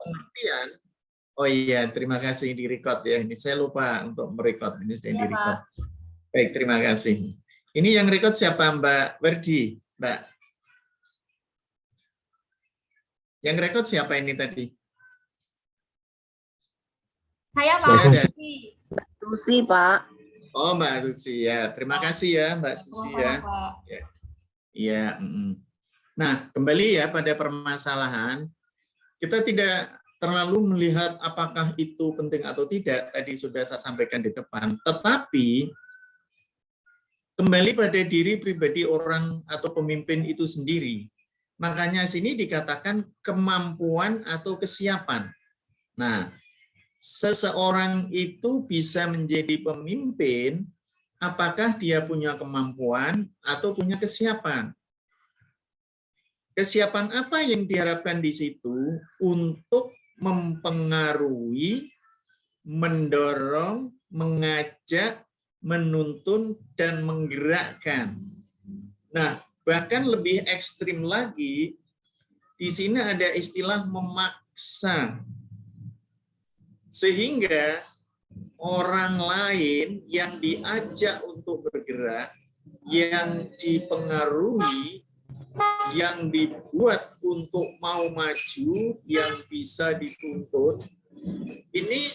pengertian. Oh iya, terima kasih di record ya. Ini saya lupa untuk merecord. Ini saya di record. Baik, terima kasih. Ini yang record siapa, Mbak Verdi? Mbak. Yang record siapa ini tadi? Saya Pak. Susi, Pak. Oh, Mbak Susi ya. Terima kasih ya, Mbak Susi ya. Iya. Nah, kembali ya pada permasalahan. Kita tidak terlalu melihat apakah itu penting atau tidak. Tadi sudah saya sampaikan di depan. Tetapi kembali pada diri pribadi orang atau pemimpin itu sendiri. Makanya sini dikatakan kemampuan atau kesiapan. Nah, seseorang itu bisa menjadi pemimpin apakah dia punya kemampuan atau punya kesiapan. Kesiapan apa yang diharapkan di situ untuk mempengaruhi, mendorong, mengajak, menuntun, dan menggerakkan. Nah, bahkan lebih ekstrim lagi, di sini ada istilah memaksa. Sehingga orang lain yang diajak untuk bergerak, yang dipengaruhi, yang dibuat untuk mau maju, yang bisa dituntut, ini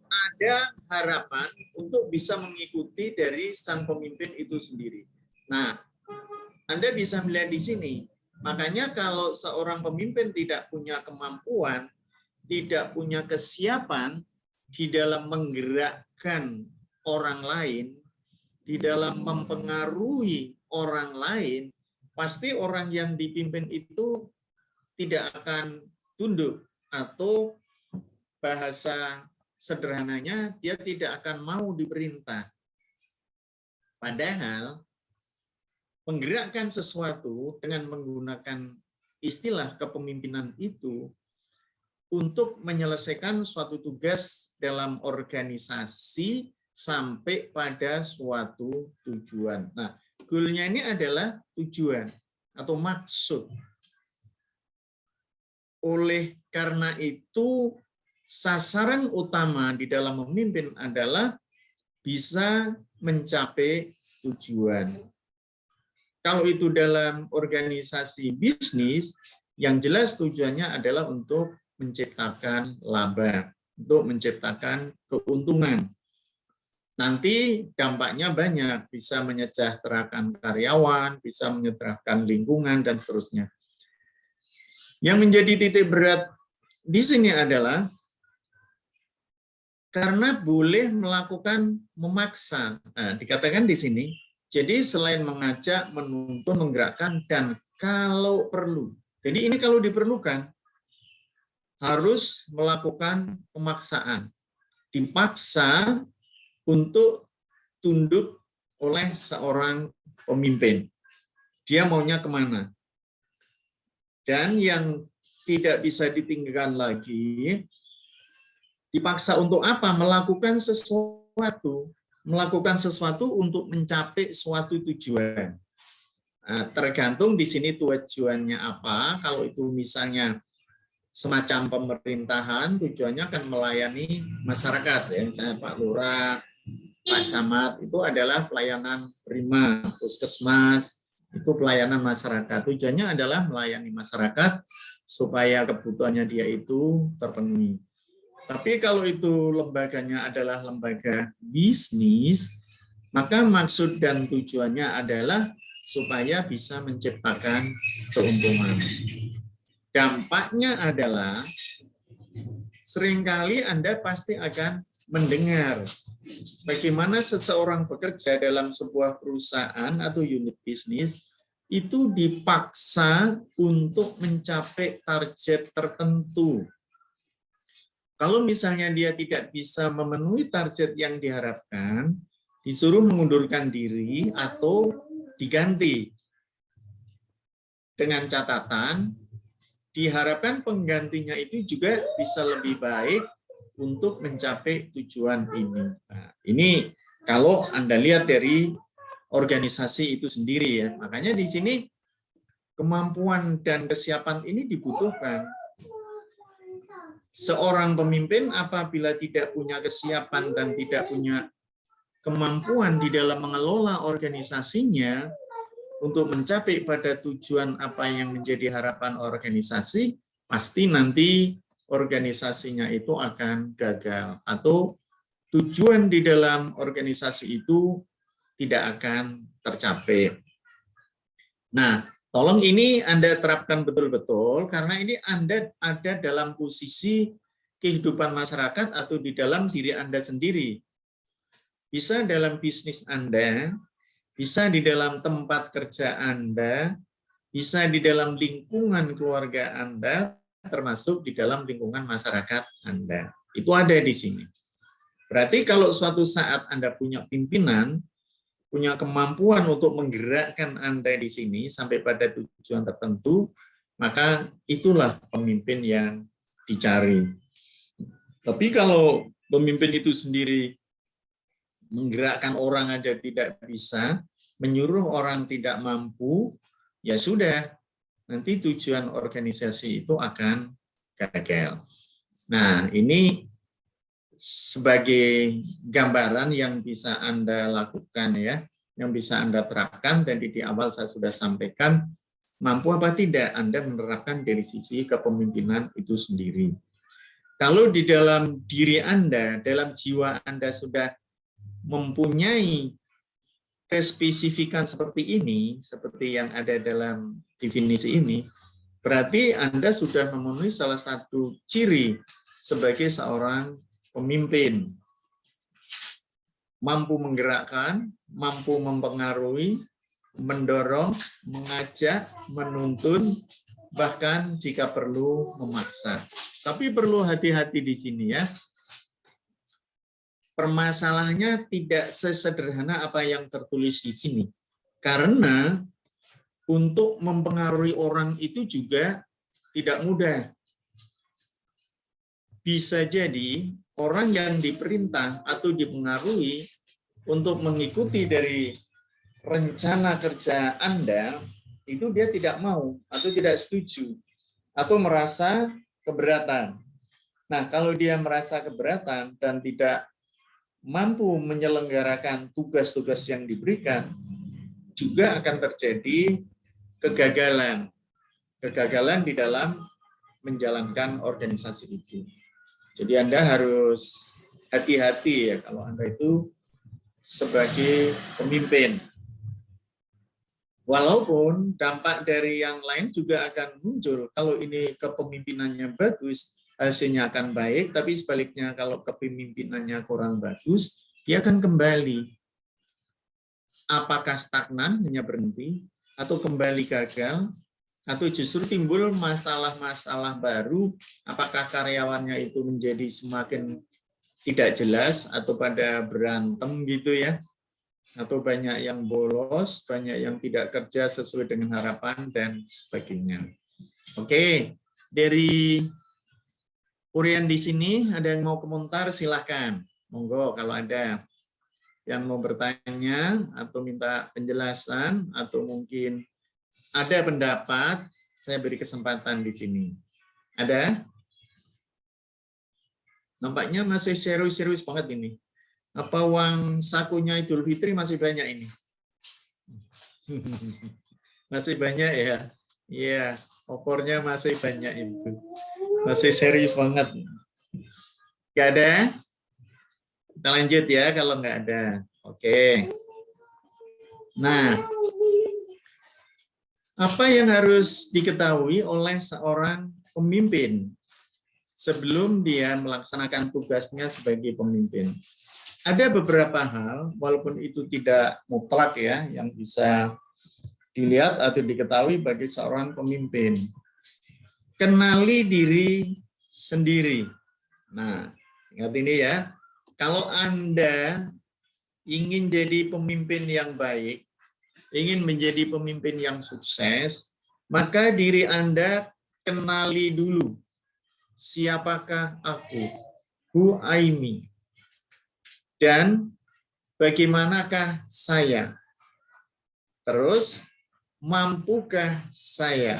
ada harapan untuk bisa mengikuti dari sang pemimpin itu sendiri. Nah, Anda bisa melihat di sini. Makanya kalau seorang pemimpin tidak punya kemampuan, tidak punya kesiapan di dalam menggerakkan orang lain, di dalam mempengaruhi orang lain, pasti orang yang dipimpin itu tidak akan tunduk, atau bahasa sederhananya dia tidak akan mau diperintah. Padahal menggerakkan sesuatu dengan menggunakan istilah kepemimpinan itu untuk menyelesaikan suatu tugas dalam organisasi sampai pada suatu tujuan. Nah, goalnya ini adalah tujuan atau maksud. Oleh karena itu, sasaran utama di dalam memimpin adalah bisa mencapai tujuan. Kalau itu dalam organisasi bisnis, yang jelas tujuannya adalah untuk menciptakan laba, untuk menciptakan keuntungan. Nanti dampaknya banyak, bisa menyejahterakan karyawan, bisa menyejahterakan lingkungan, dan seterusnya. Yang menjadi titik berat di sini adalah karena boleh melakukan memaksa. Nah, dikatakan di sini, jadi selain mengajak, menuntun, menggerakkan, dan kalau perlu. Jadi ini kalau diperlukan, harus melakukan pemaksaan. Dipaksa untuk tunduk oleh seorang pemimpin. Dia maunya kemana? Dan yang tidak bisa ditinggalkan lagi, dipaksa untuk apa? Melakukan sesuatu. Melakukan sesuatu untuk mencapai suatu tujuan. Nah, tergantung di sini tujuannya apa. Kalau itu misalnya semacam pemerintahan, tujuannya akan melayani masyarakat. Ya. Misalnya Pak Lurah, Pak Camat, itu adalah pelayanan prima, puskesmas, itu pelayanan masyarakat. Tujuannya adalah melayani masyarakat supaya kebutuhannya dia itu terpenuhi. Tapi kalau itu lembaganya adalah lembaga bisnis, maka maksud dan tujuannya adalah supaya bisa menciptakan keuntungan. Dampaknya adalah seringkali Anda pasti akan mendengar bagaimana seseorang bekerja dalam sebuah perusahaan atau unit bisnis itu dipaksa untuk mencapai target tertentu. Kalau misalnya dia tidak bisa memenuhi target yang diharapkan, disuruh mengundurkan diri atau diganti. Dengan catatan, diharapkan penggantinya itu juga bisa lebih baik untuk mencapai tujuan ini. Nah, ini kalau Anda lihat dari organisasi itu sendiri ya. Makanya di sini kemampuan dan kesiapan ini dibutuhkan. seorang pemimpin apabila tidak punya kesiapan dan tidak punya kemampuan di dalam mengelola organisasinya untuk mencapai pada tujuan apa yang menjadi harapan organisasi, pasti nanti organisasinya itu akan gagal atau tujuan di dalam organisasi itu tidak akan tercapai. Nah, tolong ini Anda terapkan betul-betul karena ini Anda ada dalam posisi kehidupan masyarakat atau di dalam diri Anda sendiri. Bisa dalam bisnis Anda, bisa di dalam tempat kerja Anda, bisa di dalam lingkungan keluarga Anda, termasuk di dalam lingkungan masyarakat Anda. Itu ada di sini. Berarti kalau suatu saat Anda punya pimpinan, punya kemampuan untuk menggerakkan Anda di sini sampai pada tujuan tertentu, maka itulah pemimpin yang dicari. Tapi kalau pemimpin itu sendiri menggerakkan orang aja tidak bisa, menyuruh orang tidak mampu, ya sudah, nanti tujuan organisasi itu akan gagal. Nah, ini sebagai gambaran yang bisa Anda lakukan ya, yang bisa Anda terapkan. Tadi di awal saya sudah sampaikan, mampu apa tidak Anda menerapkan dari sisi kepemimpinan itu sendiri. Kalau di dalam diri Anda, dalam jiwa Anda sudah mempunyai kespesifikan seperti ini, seperti yang ada dalam definisi ini, berarti Anda sudah memenuhi salah satu ciri sebagai seorang pemimpin. Mampu menggerakkan, mampu mempengaruhi, mendorong, mengajak, menuntun, bahkan jika perlu memaksa. Tapi perlu hati-hati di sini ya. Permasalahannya tidak sesederhana apa yang tertulis di sini. Karena untuk mempengaruhi orang itu juga tidak mudah. Bisa jadi orang yang diperintah atau dipengaruhi untuk mengikuti dari rencana kerja Anda, itu dia tidak mau atau tidak setuju atau merasa keberatan. Nah, kalau dia merasa keberatan dan tidak mampu menyelenggarakan tugas-tugas yang diberikan, juga akan terjadi kegagalan. Kegagalan di dalam menjalankan organisasi itu. Jadi Anda harus hati-hati ya kalau Anda itu sebagai pemimpin. Walaupun dampak dari yang lain juga akan muncul. Kalau ini kepemimpinannya bagus, hasilnya akan baik, tapi sebaliknya kalau kepemimpinannya kurang bagus, dia akan kembali. Apakah stagnan, hanya berhenti, atau kembali gagal, atau justru timbul masalah-masalah baru, apakah karyawannya itu menjadi semakin tidak jelas, atau pada berantem gitu ya, atau banyak yang bolos, banyak yang tidak kerja sesuai dengan harapan, dan sebagainya. Oke, dari Urian di sini ada yang mau komentar, silahkan. Monggo kalau ada yang mau bertanya atau minta penjelasan atau mungkin ada pendapat, saya beri kesempatan di sini. Ada? Nampaknya masih serius-serius banget ini. Apa uang sakunya Idul Fitri masih banyak ini? Masih banyak ya? Iya, opornya masih banyak itu. Masih serius banget. Nggak ada? Kita lanjut ya kalau nggak ada. Oke. Nah, apa yang harus diketahui oleh seorang pemimpin sebelum dia melaksanakan tugasnya sebagai pemimpin? Ada beberapa hal, walaupun itu tidak mutlak ya, yang bisa dilihat atau diketahui bagi seorang pemimpin. Kenali diri sendiri. Nah, ingat ini ya, kalau Anda ingin jadi pemimpin yang baik, ingin menjadi pemimpin yang sukses, maka diri Anda kenali dulu. Siapakah aku? Who I me? Dan bagaimanakah saya? Terus, mampukah saya?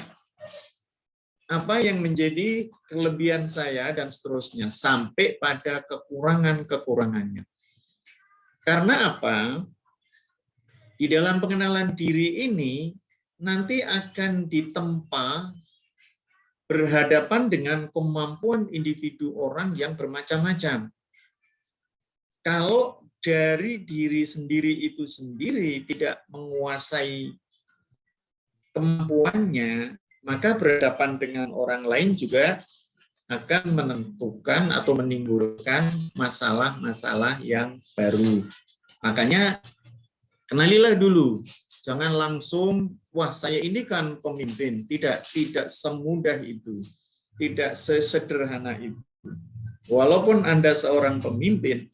apa yang menjadi kelebihan saya dan seterusnya sampai pada kekurangan-kekurangannya. Karena apa? Di dalam pengenalan diri ini nanti akan ditempa berhadapan dengan kemampuan individu orang yang bermacam-macam. Kalau dari diri sendiri itu sendiri tidak menguasai kemampuannya, maka berhadapan dengan orang lain juga akan menentukan atau menimbulkan masalah-masalah yang baru. Makanya kenalilah dulu, jangan langsung, wah saya ini kan pemimpin. Tidak semudah itu, tidak sesederhana itu. Walaupun Anda seorang pemimpin,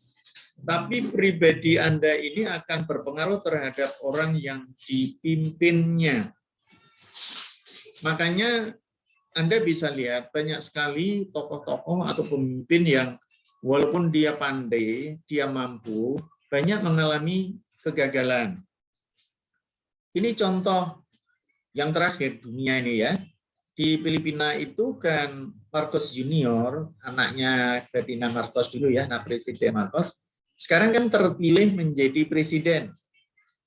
tapi pribadi Anda ini akan berpengaruh terhadap orang yang dipimpinnya. Makanya Anda bisa lihat banyak sekali tokoh-tokoh atau pemimpin yang walaupun dia pandai, dia mampu, banyak mengalami kegagalan. Ini contoh yang terakhir dunia ini ya. Di Filipina itu kan Marcos Junior, anaknya Ferdinand Marcos dulu ya, nah Presiden Marcos, sekarang kan terpilih menjadi presiden.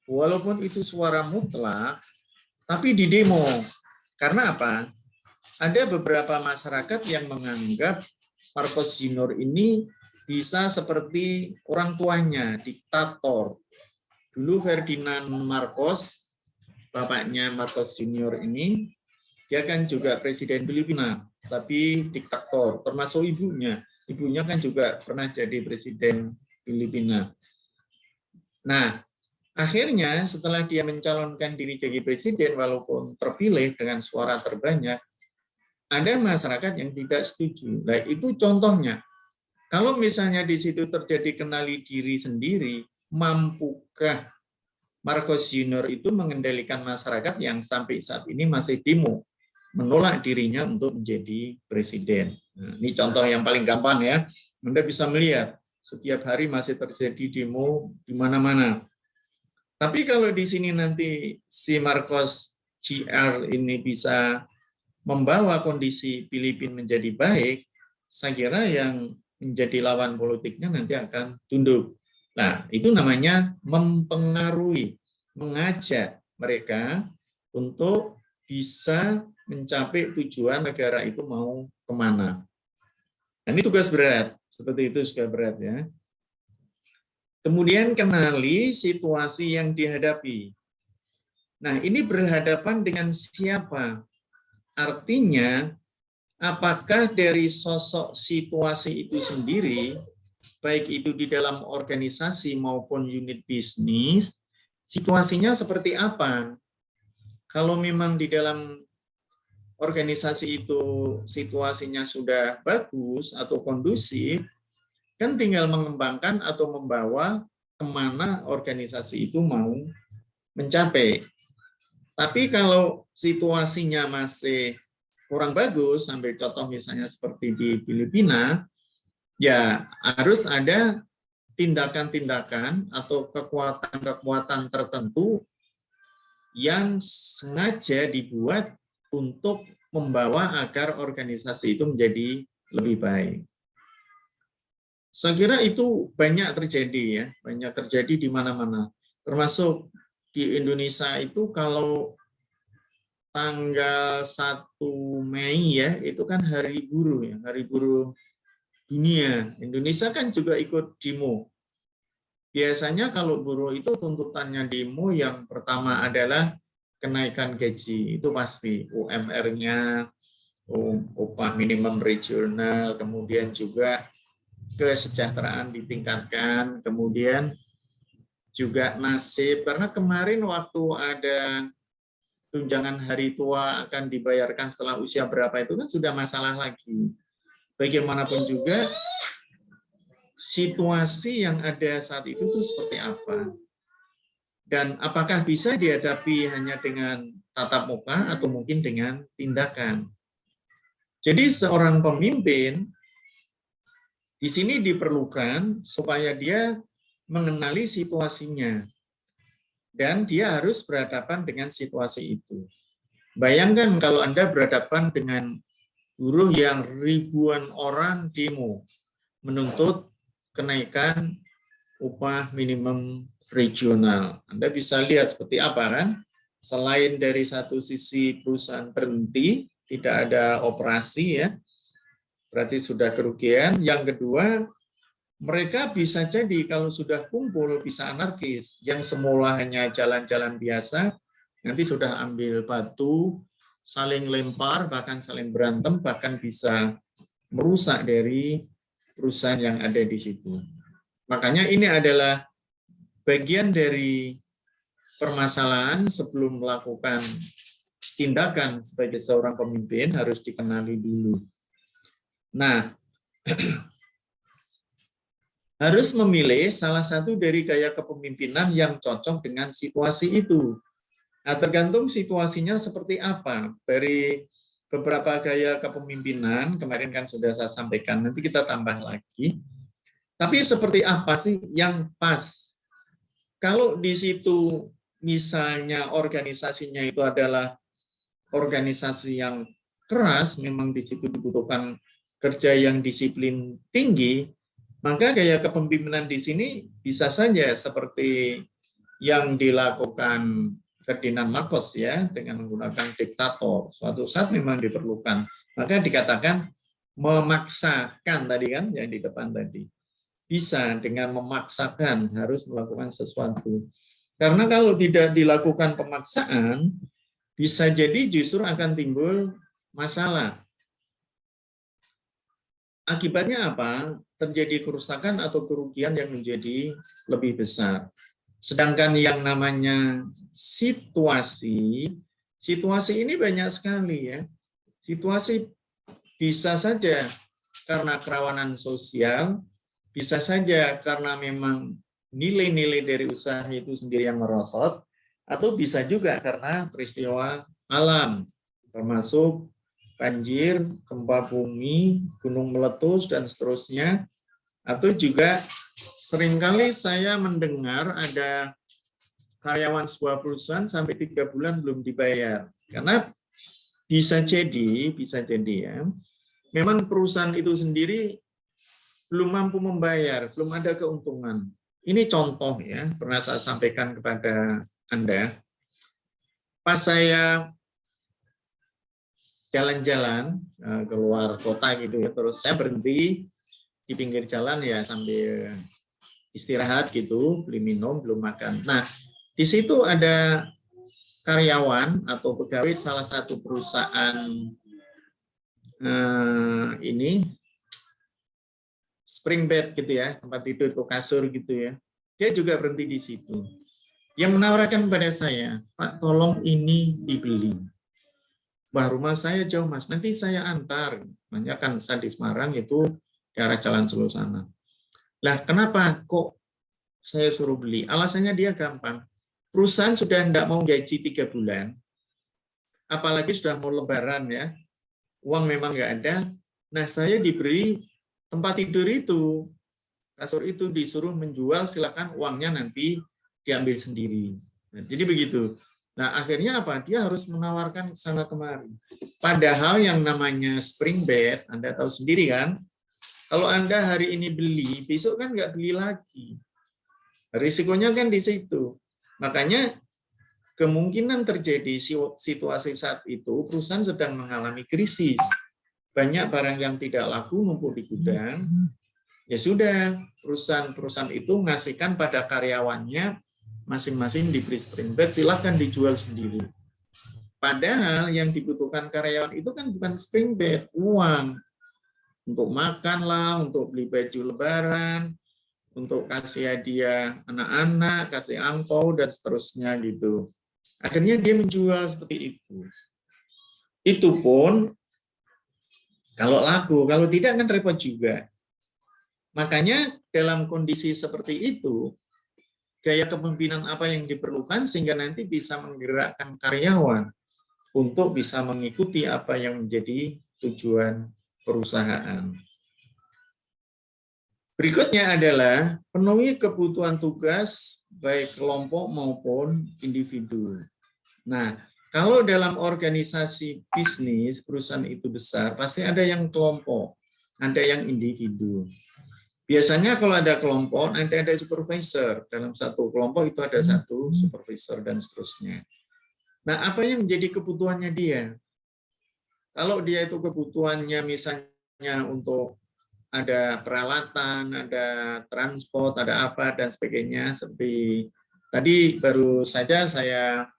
Walaupun itu suara mutlak, tapi di demo. Karena apa? Ada beberapa masyarakat yang menganggap Marcos Junior ini bisa seperti orang tuanya, diktator. Dulu Ferdinand Marcos, bapaknya Marcos Junior ini, dia kan juga presiden Filipina, tapi diktator, termasuk ibunya. Ibunya kan juga pernah jadi presiden Filipina. Nah, akhirnya setelah dia mencalonkan diri jadi presiden, walaupun terpilih dengan suara terbanyak, ada masyarakat yang tidak setuju. Nah, itu contohnya. Kalau misalnya di situ terjadi kenali diri sendiri, mampukah Marcos Junior itu mengendalikan masyarakat yang sampai saat ini masih demo, menolak dirinya untuk menjadi presiden. Nah, ini contoh yang paling gampang ya. Anda bisa melihat, setiap hari masih terjadi demo di mana-mana. Tapi kalau di sini nanti si Marcos JR ini bisa membawa kondisi Filipina menjadi baik, saya kira yang menjadi lawan politiknya nanti akan tunduk. Nah, itu namanya mempengaruhi, mengajak mereka untuk bisa mencapai tujuan negara itu mau kemana. Dan ini tugas berat, seperti itu juga berat ya. Kemudian kenali situasi yang dihadapi. Nah, ini berhadapan dengan siapa? Artinya, apakah dari sosok situasi itu sendiri, baik itu di dalam organisasi maupun unit bisnis, situasinya seperti apa? Kalau memang di dalam organisasi itu situasinya sudah bagus atau kondusif, kan tinggal mengembangkan atau membawa kemana organisasi itu mau mencapai. Tapi kalau situasinya masih kurang bagus, sampai contoh misalnya seperti di Filipina, ya harus ada tindakan-tindakan atau kekuatan-kekuatan tertentu yang sengaja dibuat untuk membawa agar organisasi itu menjadi lebih baik. Saya kira itu banyak terjadi ya, banyak terjadi di mana-mana. Termasuk di Indonesia itu kalau tanggal 1 Mei ya, itu kan hari buruh ya, hari buruh dunia. Indonesia kan juga ikut demo. Biasanya kalau buruh itu tuntutannya demo yang pertama adalah kenaikan gaji, itu pasti UMR-nya, upah minimum regional, kemudian juga kesejahteraan ditingkatkan, kemudian juga nasib, karena kemarin waktu ada tunjangan hari tua akan dibayarkan setelah usia berapa itu kan sudah masalah lagi. Bagaimanapun juga situasi yang ada saat itu seperti apa. Dan apakah bisa dihadapi hanya dengan tatap muka atau mungkin dengan tindakan. Jadi seorang pemimpin di sini diperlukan supaya dia mengenali situasinya. Dan dia harus berhadapan dengan situasi itu. Bayangkan kalau Anda berhadapan dengan buruh yang ribuan orang demo menuntut kenaikan upah minimum regional. Anda bisa lihat seperti apa kan? Selain dari satu sisi perusahaan berhenti, tidak ada operasi ya, berarti sudah kerugian. Yang kedua, mereka bisa jadi kalau sudah kumpul bisa anarkis. Yang semula hanya jalan-jalan biasa, nanti sudah ambil batu, saling lempar, bahkan saling berantem, bahkan bisa merusak dari perusahaan yang ada di situ. Makanya ini adalah bagian dari permasalahan sebelum melakukan tindakan sebagai seorang pemimpin harus dikenali dulu. Nah, harus memilih salah satu dari gaya kepemimpinan yang cocok dengan situasi itu. Nah, tergantung situasinya seperti apa. Dari beberapa gaya kepemimpinan, kemarin kan sudah saya sampaikan, nanti kita tambah lagi. Tapi seperti apa sih yang pas? Kalau di situ misalnya organisasinya itu adalah organisasi yang keras, memang di situ dibutuhkan kerja yang disiplin tinggi, maka gaya kepemimpinan di sini bisa saja seperti yang dilakukan Ferdinand Marcos ya, dengan menggunakan diktator. Suatu saat memang diperlukan. Maka dikatakan memaksakan tadi kan yang di depan tadi. Bisa dengan memaksakan harus melakukan sesuatu. Karena kalau tidak dilakukan pemaksaan, bisa jadi justru akan timbul masalah. Akibatnya apa? Terjadi kerusakan atau kerugian yang menjadi lebih besar. Sedangkan yang namanya situasi ini banyak sekali ya. Situasi bisa saja karena kerawanan sosial, bisa saja karena memang nilai-nilai dari usaha itu sendiri yang merosot, atau bisa juga karena peristiwa alam, termasuk banjir, gempa bumi, gunung meletus, dan seterusnya. Atau juga seringkali saya mendengar ada karyawan sebuah perusahaan sampai 3 bulan belum dibayar. Karena bisa jadi ya, memang perusahaan itu sendiri belum mampu membayar, belum ada keuntungan. Ini contoh ya, pernah saya sampaikan kepada Anda. Pas saya jalan-jalan keluar kota gitu ya, terus saya berhenti di pinggir jalan ya sambil istirahat gitu, beli minum, belum makan. Nah, di situ ada karyawan atau pegawai salah satu perusahaan ini spring bed gitu ya, tempat tidur atau kasur gitu ya. Dia juga berhenti di situ. Yang menawarkan kepada saya, Pak, tolong ini dibeli. Wah, rumah saya jauh, Mas. Nanti saya antar. Makanya kan saya di Semarang itu di arah Jalan Solo sana. Lah, kenapa kok saya suruh beli? Alasannya dia gampang. Perusahaan sudah tidak mau gaji 3 bulan. Apalagi sudah mau lebaran ya. Uang memang nggak ada. Nah, saya diberi tempat tidur itu, kasur itu disuruh menjual, silakan uangnya nanti diambil sendiri. Nah, jadi begitu. Nah, akhirnya apa? Dia harus menawarkan sana kemari. Padahal yang namanya spring bed, Anda tahu sendiri kan, kalau Anda hari ini beli, besok kan nggak beli lagi. Risikonya kan di situ. Makanya kemungkinan terjadi situasi saat itu, perusahaan sedang mengalami krisis. Banyak barang yang tidak laku numpuk di gudang, ya sudah, perusahaan itu ngasihkan pada karyawannya masing-masing diberi spring bed, silahkan dijual sendiri. Padahal yang dibutuhkan karyawan itu kan bukan spring bed, uang. Untuk makan lah, untuk beli baju lebaran, untuk kasih hadiah anak-anak, kasih angpau, dan seterusnya gitu. Akhirnya dia menjual seperti itu. Itu pun kalau laku, kalau tidak kan repot juga. Makanya dalam kondisi seperti itu, gaya kepemimpinan apa yang diperlukan sehingga nanti bisa menggerakkan karyawan untuk bisa mengikuti apa yang menjadi tujuan perusahaan. Berikutnya adalah penuhi kebutuhan tugas baik kelompok maupun individu. Nah, Kalau dalam organisasi bisnis, perusahaan itu besar, pasti ada yang kelompok, ada yang individu. Biasanya kalau ada kelompok, nanti ada supervisor. Dalam satu kelompok itu ada satu supervisor dan seterusnya. Nah, apa yang menjadi kebutuhannya dia? Kalau dia itu kebutuhannya misalnya untuk ada peralatan, ada transport, ada apa, dan sebagainya. Seperti tadi baru saja saya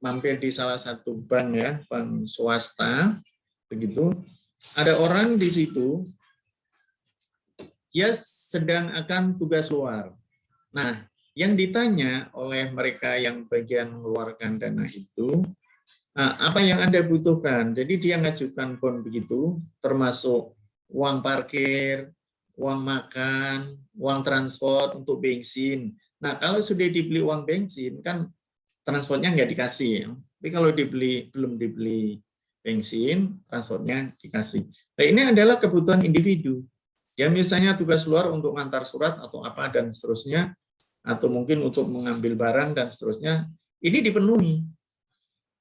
mampir di salah satu bank ya, bank swasta, begitu. Ada orang di situ, dia sedang akan tugas luar. Nah, yang ditanya oleh mereka yang bagian mengeluarkan dana itu, apa yang Anda butuhkan? Jadi dia ngajukan bon begitu, termasuk uang parkir, uang makan, uang transport untuk bensin. Nah, kalau sudah dibeli uang bensin, kan transportnya nggak dikasih. Tapi kalau belum dibeli bensin, transportnya dikasih. Nah, ini adalah kebutuhan individu. Ya misalnya tugas luar untuk ngantar surat atau apa dan seterusnya, atau mungkin untuk mengambil barang dan seterusnya, ini dipenuhi.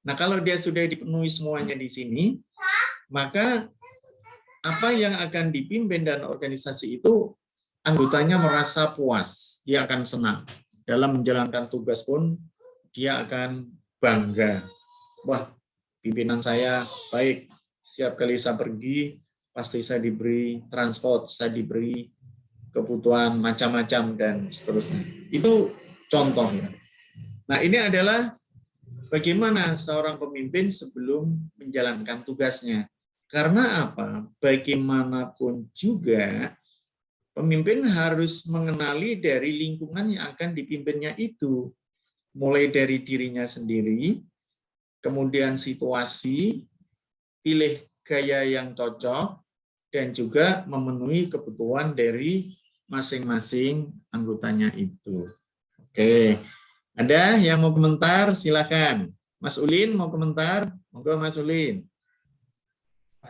Nah, kalau dia sudah dipenuhi semuanya di sini, maka apa yang akan dipimpin dan organisasi itu anggotanya merasa puas, dia akan senang. Dalam menjalankan tugas pun dia akan bangga. Wah, pimpinan saya baik, setiap kali saya pergi pasti saya diberi transport, saya diberi kebutuhan macam-macam dan seterusnya. Itu contohnya. Nah, ini adalah bagaimana seorang pemimpin sebelum menjalankan tugasnya. Karena apa? Bagaimanapun juga pemimpin harus mengenali dari lingkungan yang akan dipimpinnya itu. Mulai dari dirinya sendiri, kemudian situasi, pilih gaya yang cocok, dan juga memenuhi kebutuhan dari masing-masing anggotanya itu. Oke, ada yang mau komentar? Silakan. Mas Ulin mau komentar? Monggo Mas Ulin.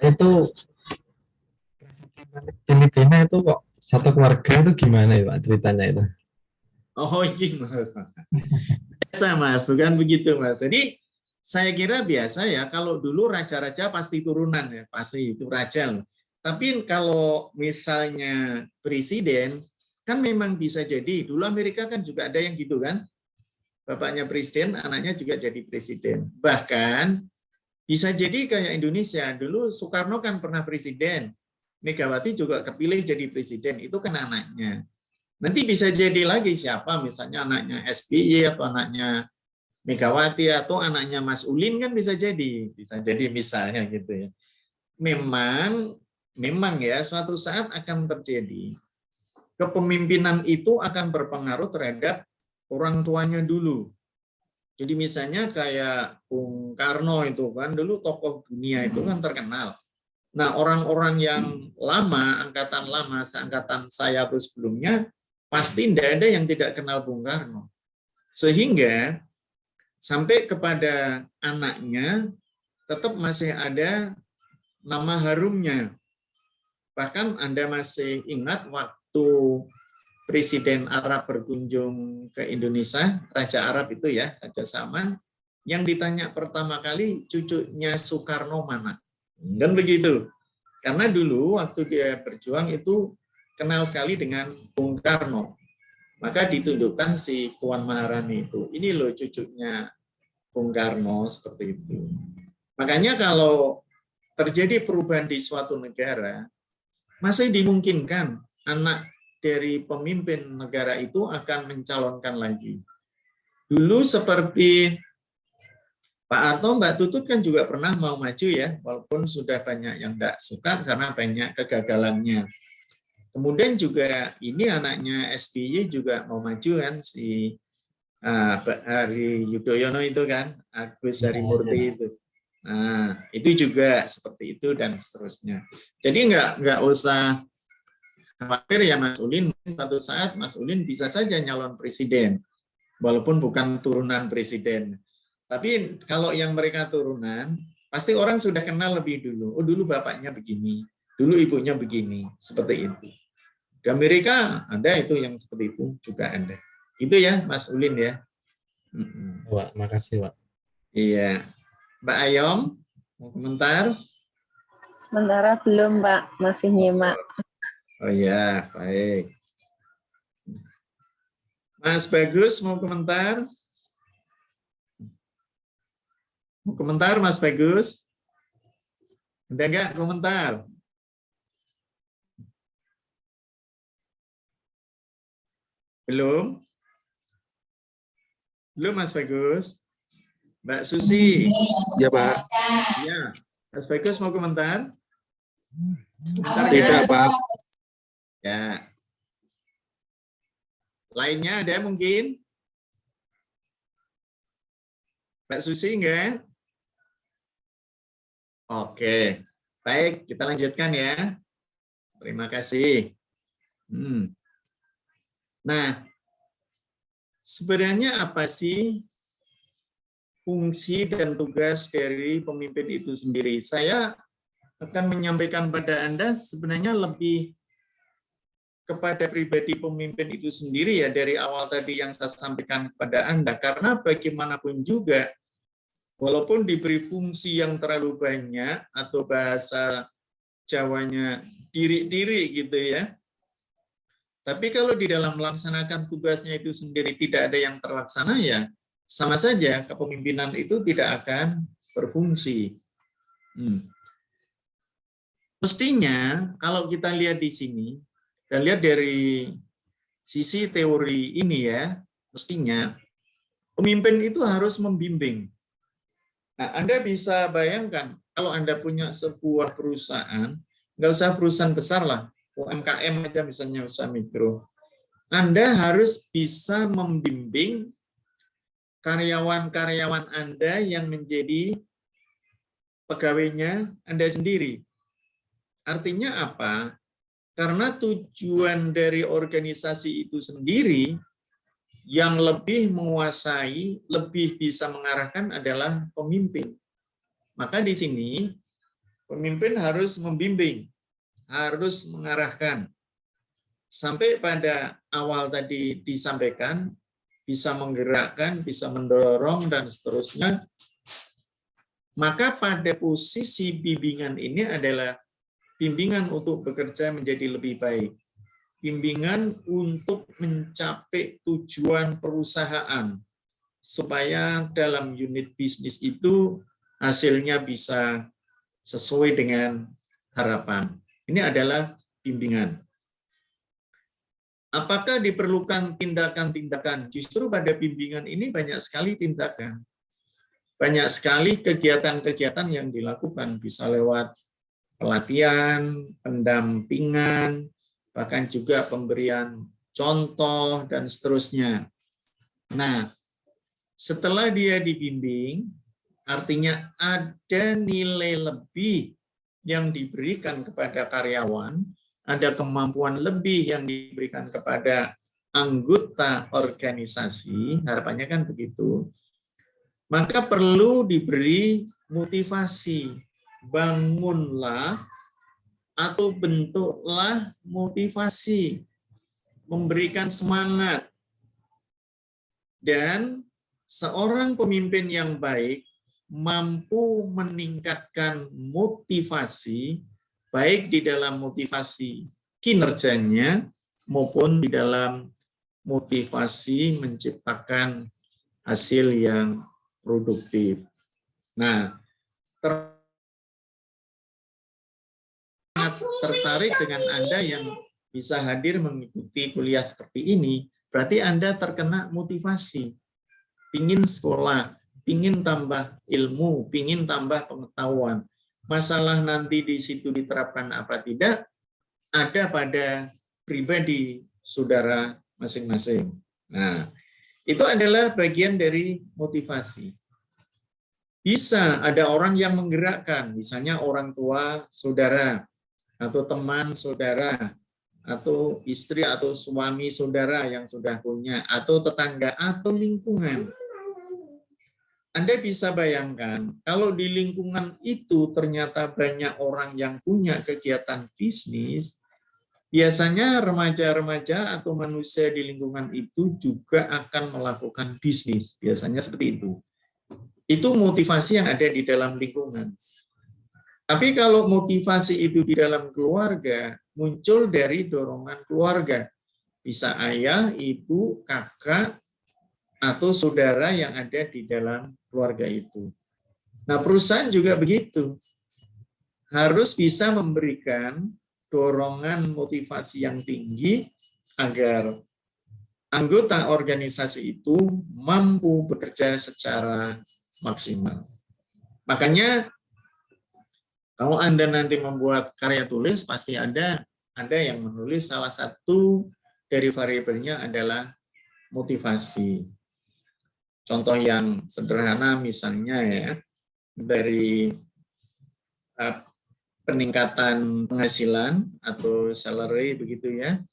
Itu Filipina itu kok satu keluarga itu gimana ya Pak ceritanya itu? Oh iya Mas. Biasa Mas, bukan begitu Mas. Jadi saya kira biasa ya, kalau dulu raja-raja pasti turunan ya, pasti itu raja loh. Tapi kalau misalnya presiden, kan memang bisa jadi, dulu Amerika kan juga ada yang gitu kan, bapaknya presiden, anaknya juga jadi presiden. Bahkan bisa jadi kayak Indonesia, dulu Soekarno kan pernah presiden, Megawati juga kepilih jadi presiden, itu kan anaknya. Nanti bisa jadi lagi siapa, misalnya anaknya SBY atau anaknya Megawati atau anaknya Mas Ulin kan bisa jadi misalnya gitu ya. Memang ya suatu saat akan terjadi kepemimpinan itu akan berpengaruh terhadap orang tuanya dulu. Jadi misalnya kayak Bung Karno itu kan dulu tokoh dunia itu kan terkenal. Nah, orang-orang yang lama, angkatan lama, seangkatan saya atau sebelumnya, pasti tidak ada yang tidak kenal Bung Karno. Sehingga sampai kepada anaknya tetap masih ada nama harumnya. Bahkan Anda masih ingat waktu Presiden Arab berkunjung ke Indonesia, Raja Arab itu ya, Raja Salman, yang ditanya pertama kali cucunya Soekarno mana? Dan begitu. Karena dulu waktu dia berjuang itu kenal sekali dengan Bung Karno. Maka ditunjukkan si Puan Maharani itu. Ini loh cucunya Bung Karno seperti itu. Makanya kalau terjadi perubahan di suatu negara, masih dimungkinkan anak dari pemimpin negara itu akan mencalonkan lagi. Dulu seperti Pak Harto, Mbak Tutut kan juga pernah mau maju ya, walaupun sudah banyak yang tidak suka karena banyak kegagalannya. Kemudian juga ini anaknya SBY juga mau maju kan, si Hari Yudhoyono itu kan, Agus Harimurti itu. Nah, itu juga seperti itu dan seterusnya. Jadi nggak usah khawatir ya Mas Ulin, suatu saat Mas Ulin bisa saja nyalon presiden, walaupun bukan turunan presiden. Tapi kalau yang mereka turunan, pasti orang sudah kenal lebih dulu. Oh dulu bapaknya begini, dulu ibunya begini, seperti itu. Di Amerika ada itu yang seperti itu juga ada. Itu ya Mas Ulin ya. Pak, makasih Pak. Iya. Mbak Ayom, mau komentar? Sementara belum, Pak. Masih nyimak. Oh ya, baik. Mas Bagus, mau komentar? Mau komentar, Mas Bagus? Ada nggak komentar? Belum? Belum, Mas Bagus? Mbak Susi? Ya, Pak. Ya, Mas Bagus mau komentar? Komentar Tidak, nggak? Pak. Ya. Lainnya ada mungkin? Mbak Susi enggak? Oke. Baik, kita lanjutkan ya. Terima kasih. Nah, sebenarnya apa sih fungsi dan tugas dari pemimpin itu sendiri? Saya akan menyampaikan pada Anda sebenarnya lebih kepada pribadi pemimpin itu sendiri ya, dari awal tadi yang saya sampaikan kepada Anda, karena bagaimanapun juga walaupun diberi fungsi yang terlalu banyak atau bahasa Jawanya diri-diri gitu ya, tapi kalau di dalam melaksanakan tugasnya itu sendiri tidak ada yang terlaksana, ya sama saja kepemimpinan itu tidak akan berfungsi. Mestinya kalau kita lihat di sini, kita lihat dari sisi teori ini ya, mestinya pemimpin itu harus membimbing. Nah, Anda bisa bayangkan kalau Anda punya sebuah perusahaan, nggak usah perusahaan besar lah, UMKM aja misalnya, usaha mikro. Anda harus bisa membimbing karyawan-karyawan Anda yang menjadi pegawainya Anda sendiri. Artinya apa? Karena tujuan dari organisasi itu sendiri yang lebih menguasai, lebih bisa mengarahkan adalah pemimpin. Maka di sini pemimpin harus membimbing, harus mengarahkan. Sampai pada awal tadi disampaikan, bisa menggerakkan, bisa mendorong, dan seterusnya. Maka pada posisi bimbingan ini adalah bimbingan untuk bekerja menjadi lebih baik. Bimbingan untuk mencapai tujuan perusahaan. Supaya dalam unit bisnis itu hasilnya bisa sesuai dengan harapan. Ini adalah bimbingan. Apakah diperlukan tindakan-tindakan? Justru pada bimbingan ini banyak sekali tindakan. Banyak sekali kegiatan-kegiatan yang dilakukan. Bisa lewat pelatihan, pendampingan, bahkan juga pemberian contoh, dan seterusnya. Nah, setelah dia dibimbing, artinya ada nilai lebih yang diberikan kepada karyawan, ada kemampuan lebih yang diberikan kepada anggota organisasi, harapannya kan begitu, maka perlu diberi motivasi. Bangunlah atau bentuklah motivasi, memberikan semangat. Dan seorang pemimpin yang baik mampu meningkatkan motivasi, baik di dalam motivasi kinerjanya maupun di dalam motivasi menciptakan hasil yang produktif. Nah, tertarik dengan Anda yang bisa hadir mengikuti kuliah seperti ini, berarti Anda terkena motivasi. Pingin sekolah, pingin tambah ilmu, pingin tambah pengetahuan. Masalah nanti di situ diterapkan apa tidak, ada pada pribadi saudara masing-masing. Nah, itu adalah bagian dari motivasi. Bisa ada orang yang menggerakkan, misalnya orang tua saudara, atau teman saudara, atau istri atau suami saudara yang sudah punya, atau tetangga, atau lingkungan. Anda bisa bayangkan, kalau di lingkungan itu ternyata banyak orang yang punya kegiatan bisnis, biasanya remaja-remaja atau manusia di lingkungan itu juga akan melakukan bisnis. Biasanya seperti itu. Itu motivasi yang ada di dalam lingkungan. Tapi kalau motivasi itu di dalam keluarga, muncul dari dorongan keluarga. Bisa ayah, ibu, kakak, atau saudara yang ada di dalam keluarga itu. Nah, perusahaan juga begitu. Harus bisa memberikan dorongan motivasi yang tinggi agar anggota organisasi itu mampu bekerja secara maksimal. Makanya kalau Anda nanti membuat karya tulis, pasti ada yang menulis salah satu dari variabelnya adalah motivasi. Contoh yang sederhana misalnya ya, dari peningkatan penghasilan atau salary begitu ya,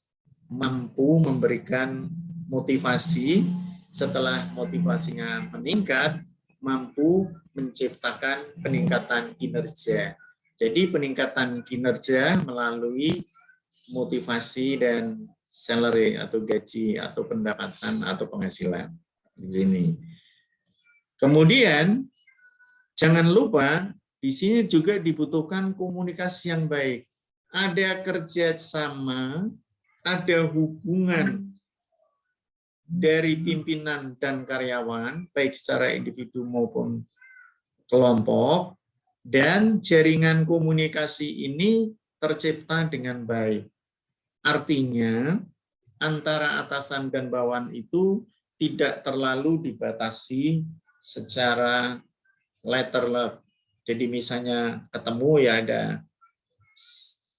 mampu memberikan motivasi, setelah motivasinya meningkat, mampu menciptakan peningkatan kinerja. Jadi peningkatan kinerja melalui motivasi dan salary atau gaji atau pendapatan atau penghasilan di sini. Kemudian jangan lupa di sini juga dibutuhkan komunikasi yang baik. Ada kerjasama, ada hubungan dari pimpinan dan karyawan, baik secara individu maupun kelompok, dan jaringan komunikasi ini tercipta dengan baik. Artinya, antara atasan dan bawahan itu tidak terlalu dibatasi secara letterless. Jadi misalnya ketemu ya ada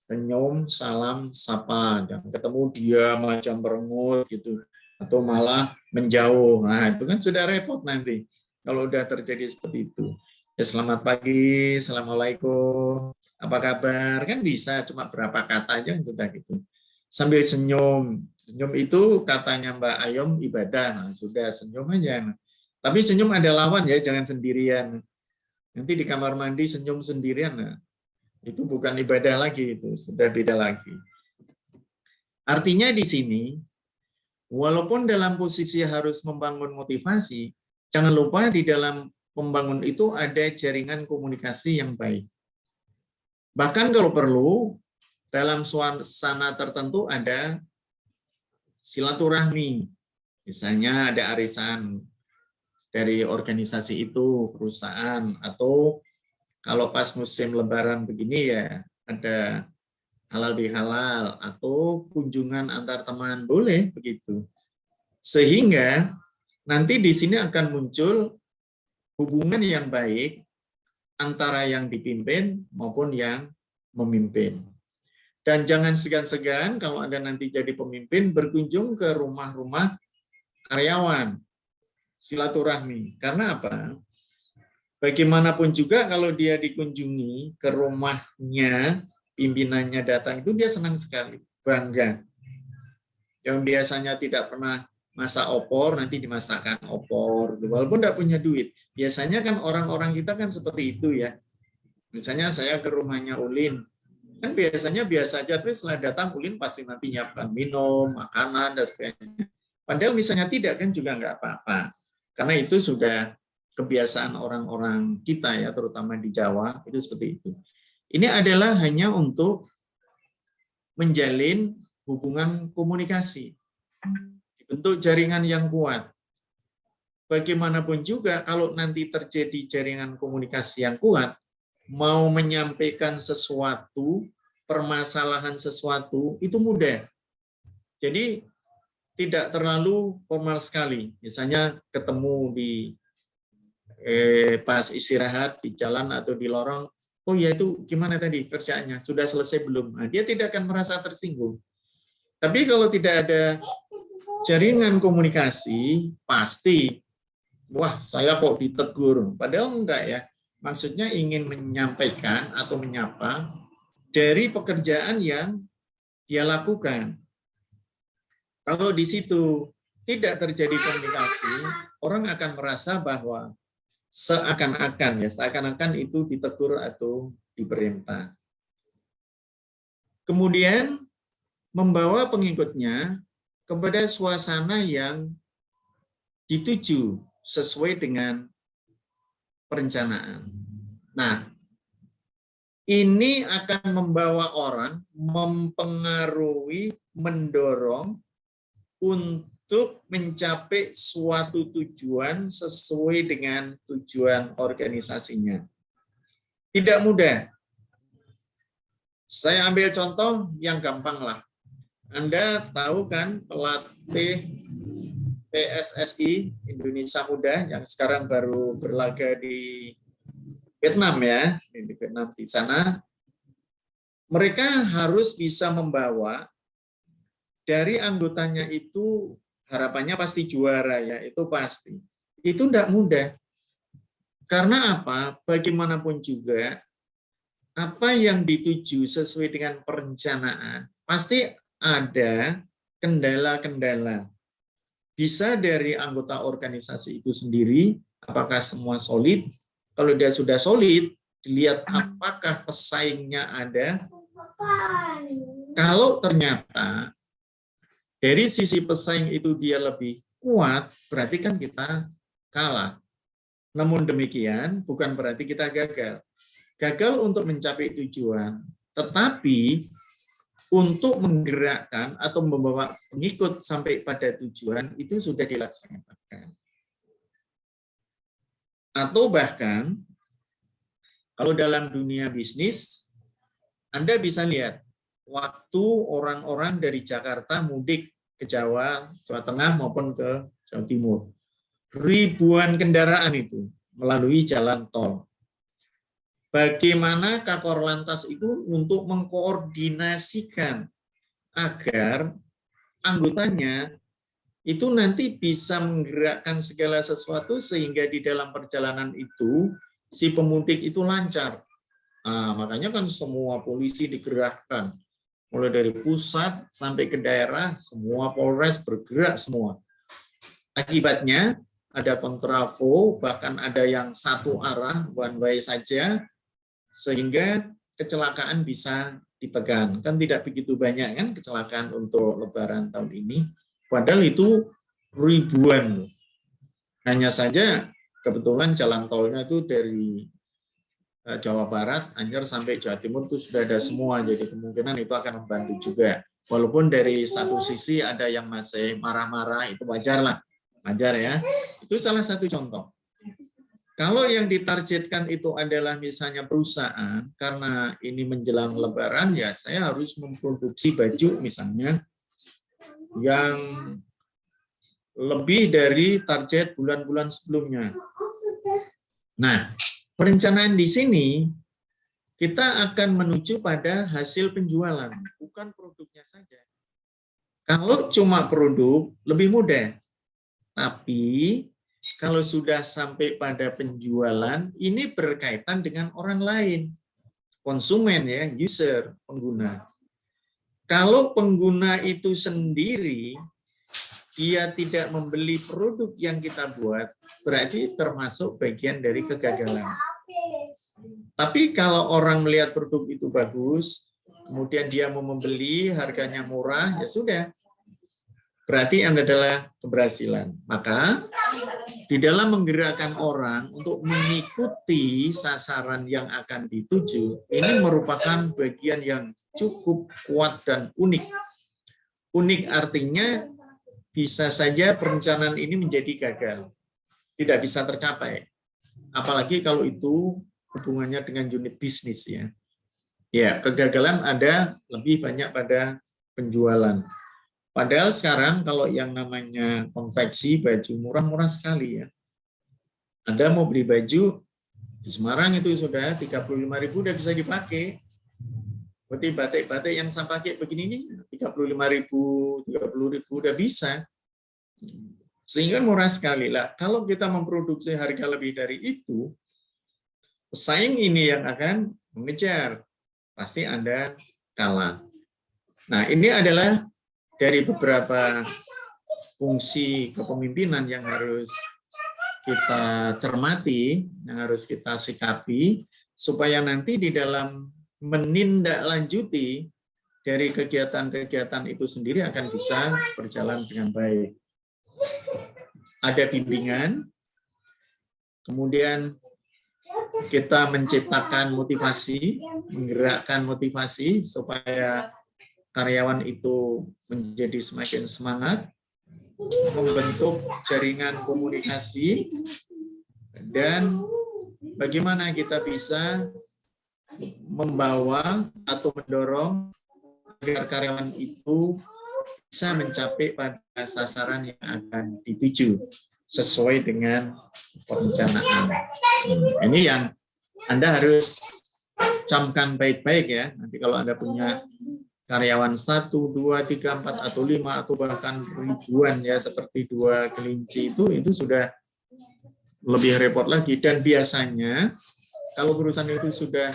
senyum, salam, sapa, dan ketemu dia macam berengut gitu, atau malah menjauh. Nah, itu kan sudah repot nanti kalau udah terjadi seperti itu. Ya, selamat pagi, assalamualaikum, apa kabar? Kan bisa cuma berapa kata aja sudah gitu. Sambil senyum. Senyum itu katanya Mbak Ayom ibadah. Nah, sudah senyum aja. Tapi senyum ada lawan ya, jangan sendirian. Nanti di kamar mandi senyum sendirian, nah, itu bukan ibadah lagi, itu sudah beda lagi. Artinya di sini, walaupun dalam posisi harus membangun motivasi, jangan lupa di dalam membangun itu ada jaringan komunikasi yang baik. Bahkan kalau perlu, dalam suasana tertentu ada silaturahmi. Misalnya ada arisan dari organisasi itu, perusahaan, atau kalau pas musim lebaran begini ya ada halal bihalal atau kunjungan antar teman, boleh begitu. Sehingga nanti di sini akan muncul hubungan yang baik antara yang dipimpin maupun yang memimpin. Dan jangan segan-segan kalau Anda nanti jadi pemimpin berkunjung ke rumah-rumah karyawan, silaturahmi. Karena apa? Bagaimanapun juga kalau dia dikunjungi ke rumahnya, pimpinannya datang, itu dia senang sekali, bangga. Yang biasanya tidak pernah masak opor, nanti dimasakkan opor, walaupun tidak punya duit. Biasanya kan orang-orang kita kan seperti itu ya. Misalnya saya ke rumahnya Ulin, kan biasanya biasa aja, tapi setelah datang Ulin pasti nanti nyiapkan minum, makanan, dan sebagainya. Padahal misalnya tidak kan juga nggak apa-apa. Karena itu sudah kebiasaan orang-orang kita ya, terutama di Jawa, itu seperti itu. Ini adalah hanya untuk menjalin hubungan komunikasi. Bentuk jaringan yang kuat. Bagaimanapun juga kalau nanti terjadi jaringan komunikasi yang kuat, mau menyampaikan sesuatu, permasalahan sesuatu, itu mudah. Jadi tidak terlalu formal sekali. Misalnya ketemu di pas istirahat di jalan atau di lorong, oh ya itu gimana tadi kerjaannya, sudah selesai belum? Nah, dia tidak akan merasa tersinggung. Tapi kalau tidak ada jaringan komunikasi, pasti, wah saya kok ditegur. Padahal enggak ya. Maksudnya ingin menyampaikan atau menyapa dari pekerjaan yang dia lakukan. Kalau di situ tidak terjadi komunikasi, orang akan merasa bahwa seakan-akan itu ditegur atau diperintah. Kemudian membawa pengikutnya kepada suasana yang dituju sesuai dengan perencanaan. Nah, ini akan membawa orang, mempengaruhi, mendorong untuk mencapai suatu tujuan sesuai dengan tujuan organisasinya. Tidak mudah. Saya ambil contoh yang gampang lah. Anda tahu kan pelatih PSSI Indonesia Muda yang sekarang baru berlaga di Vietnam ya, di Vietnam di sana. Mereka harus bisa membawa dari anggotanya itu, harapannya pasti juara ya, itu pasti. Itu tidak mudah. Karena apa? Bagaimanapun juga, apa yang dituju sesuai dengan perencanaan, pasti ada kendala-kendala. Bisa dari anggota organisasi itu sendiri, apakah semua solid? Kalau dia sudah solid, dilihat apakah pesaingnya ada. Kalau ternyata dari sisi pesaing itu dia lebih kuat, berarti kan kita kalah. Namun demikian, bukan berarti kita gagal. Gagal untuk mencapai tujuan, tetapi untuk menggerakkan atau membawa pengikut sampai pada tujuan itu sudah dilaksanakan. Atau bahkan, kalau dalam dunia bisnis, Anda bisa lihat, waktu orang-orang dari Jakarta mudik ke Jawa, Jawa Tengah maupun ke Jawa Timur. Ribuan kendaraan itu melalui jalan tol. Bagaimana Kakor Lantas itu untuk mengkoordinasikan agar anggotanya itu nanti bisa menggerakkan segala sesuatu sehingga di dalam perjalanan itu si pemudik itu lancar. Nah, makanya kan semua polisi digerakkan. Mulai dari pusat sampai ke daerah, semua Polres bergerak semua. Akibatnya ada kontraflow, bahkan ada yang satu arah, one way saja, sehingga kecelakaan bisa dipegang. Kan tidak begitu banyak kan kecelakaan untuk Lebaran tahun ini, padahal itu ribuan. Hanya saja kebetulan jalan tolnya itu dari Jawa Barat, Anyer sampai Jawa Timur itu sudah ada semua, jadi kemungkinan itu akan membantu juga. Walaupun dari satu sisi ada yang masih marah-marah, itu wajar lah, wajar ya. Itu salah satu contoh. Kalau yang ditargetkan itu adalah misalnya perusahaan, karena ini menjelang Lebaran, ya saya harus memproduksi baju misalnya yang lebih dari target bulan-bulan sebelumnya. Nah, perencanaan di sini kita akan menuju pada hasil penjualan, bukan produknya saja. Kalau cuma produk lebih mudah, tapi kalau sudah sampai pada penjualan, ini berkaitan dengan orang lain, konsumen ya, user, pengguna. Kalau pengguna itu sendiri dia tidak membeli produk yang kita buat, berarti termasuk bagian dari kegagalan. Tapi kalau orang melihat produk itu bagus, kemudian dia mau membeli, harganya murah, ya sudah. Berarti Anda adalah keberhasilan. Maka di dalam menggerakkan orang untuk mengikuti sasaran yang akan dituju, ini merupakan bagian yang cukup kuat dan unik. Unik artinya bisa saja perencanaan ini menjadi gagal, tidak bisa tercapai. Apalagi kalau itu hubungannya dengan unit bisnis ya. Ya, kegagalan ada lebih banyak pada penjualan. Padahal sekarang kalau yang namanya konveksi baju murah-murah sekali ya. Anda mau beli baju di Semarang itu sudah 35.000 udah bisa dipakai. Berarti batik-batik yang saya pakai begini nih 35.000, 30.000 udah bisa. Sehingga murah sekali lah. Kalau kita memproduksi harga lebih dari itu, pesaing ini yang akan mengejar. Pasti Anda kalah. Nah, ini adalah dari beberapa fungsi kepemimpinan yang harus kita cermati, yang harus kita sikapi, supaya nanti di dalam menindaklanjuti dari kegiatan-kegiatan itu sendiri akan bisa berjalan dengan baik. Ada bimbingan, kemudian kita menciptakan motivasi, menggerakkan motivasi supaya karyawan itu menjadi semakin semangat, membentuk jaringan komunikasi, dan bagaimana kita bisa membawa atau mendorong agar karyawan itu bisa mencapai pada sasaran yang akan dituju sesuai dengan perencanaan. Ini yang Anda harus camkan baik-baik ya. Nanti kalau Anda punya karyawan 1, 2, 3, 4, atau 5, atau bahkan ribuan ya, seperti 2 kelinci itu sudah lebih repot lagi. Dan biasanya kalau perusahaan itu sudah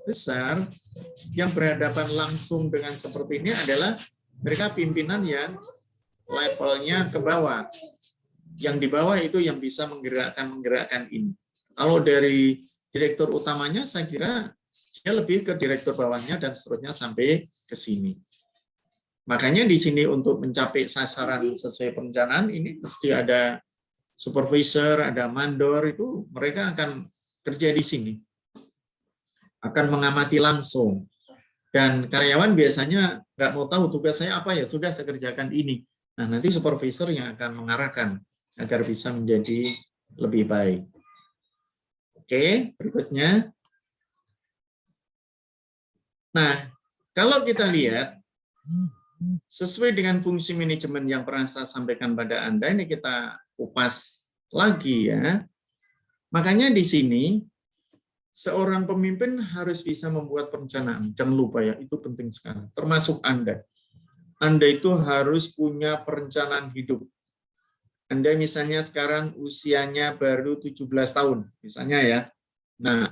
besar, yang berhadapan langsung dengan seperti ini adalah mereka pimpinan yang levelnya ke bawah. Yang di bawah itu yang bisa menggerakkan ini. Kalau dari direktur utamanya, saya kira dia lebih ke direktur bawahnya dan seterusnya sampai ke sini. Makanya di sini untuk mencapai sasaran sesuai perencanaan ini mesti ada supervisor, ada mandor, itu mereka akan kerja di sini. Akan mengamati langsung. Dan karyawan biasanya nggak mau tahu tugas saya apa, ya sudah saya kerjakan ini. Nah, nanti supervisor yang akan mengarahkan agar bisa menjadi lebih baik. Oke, berikutnya. Nah, kalau kita lihat, sesuai dengan fungsi manajemen yang pernah saya sampaikan pada Anda, ini kita kupas lagi ya. Makanya di sini, seorang pemimpin harus bisa membuat perencanaan. Jangan lupa ya, itu penting sekali. Termasuk Anda. Anda itu harus punya perencanaan hidup. Anda misalnya sekarang usianya baru 17 tahun, misalnya ya. Nah,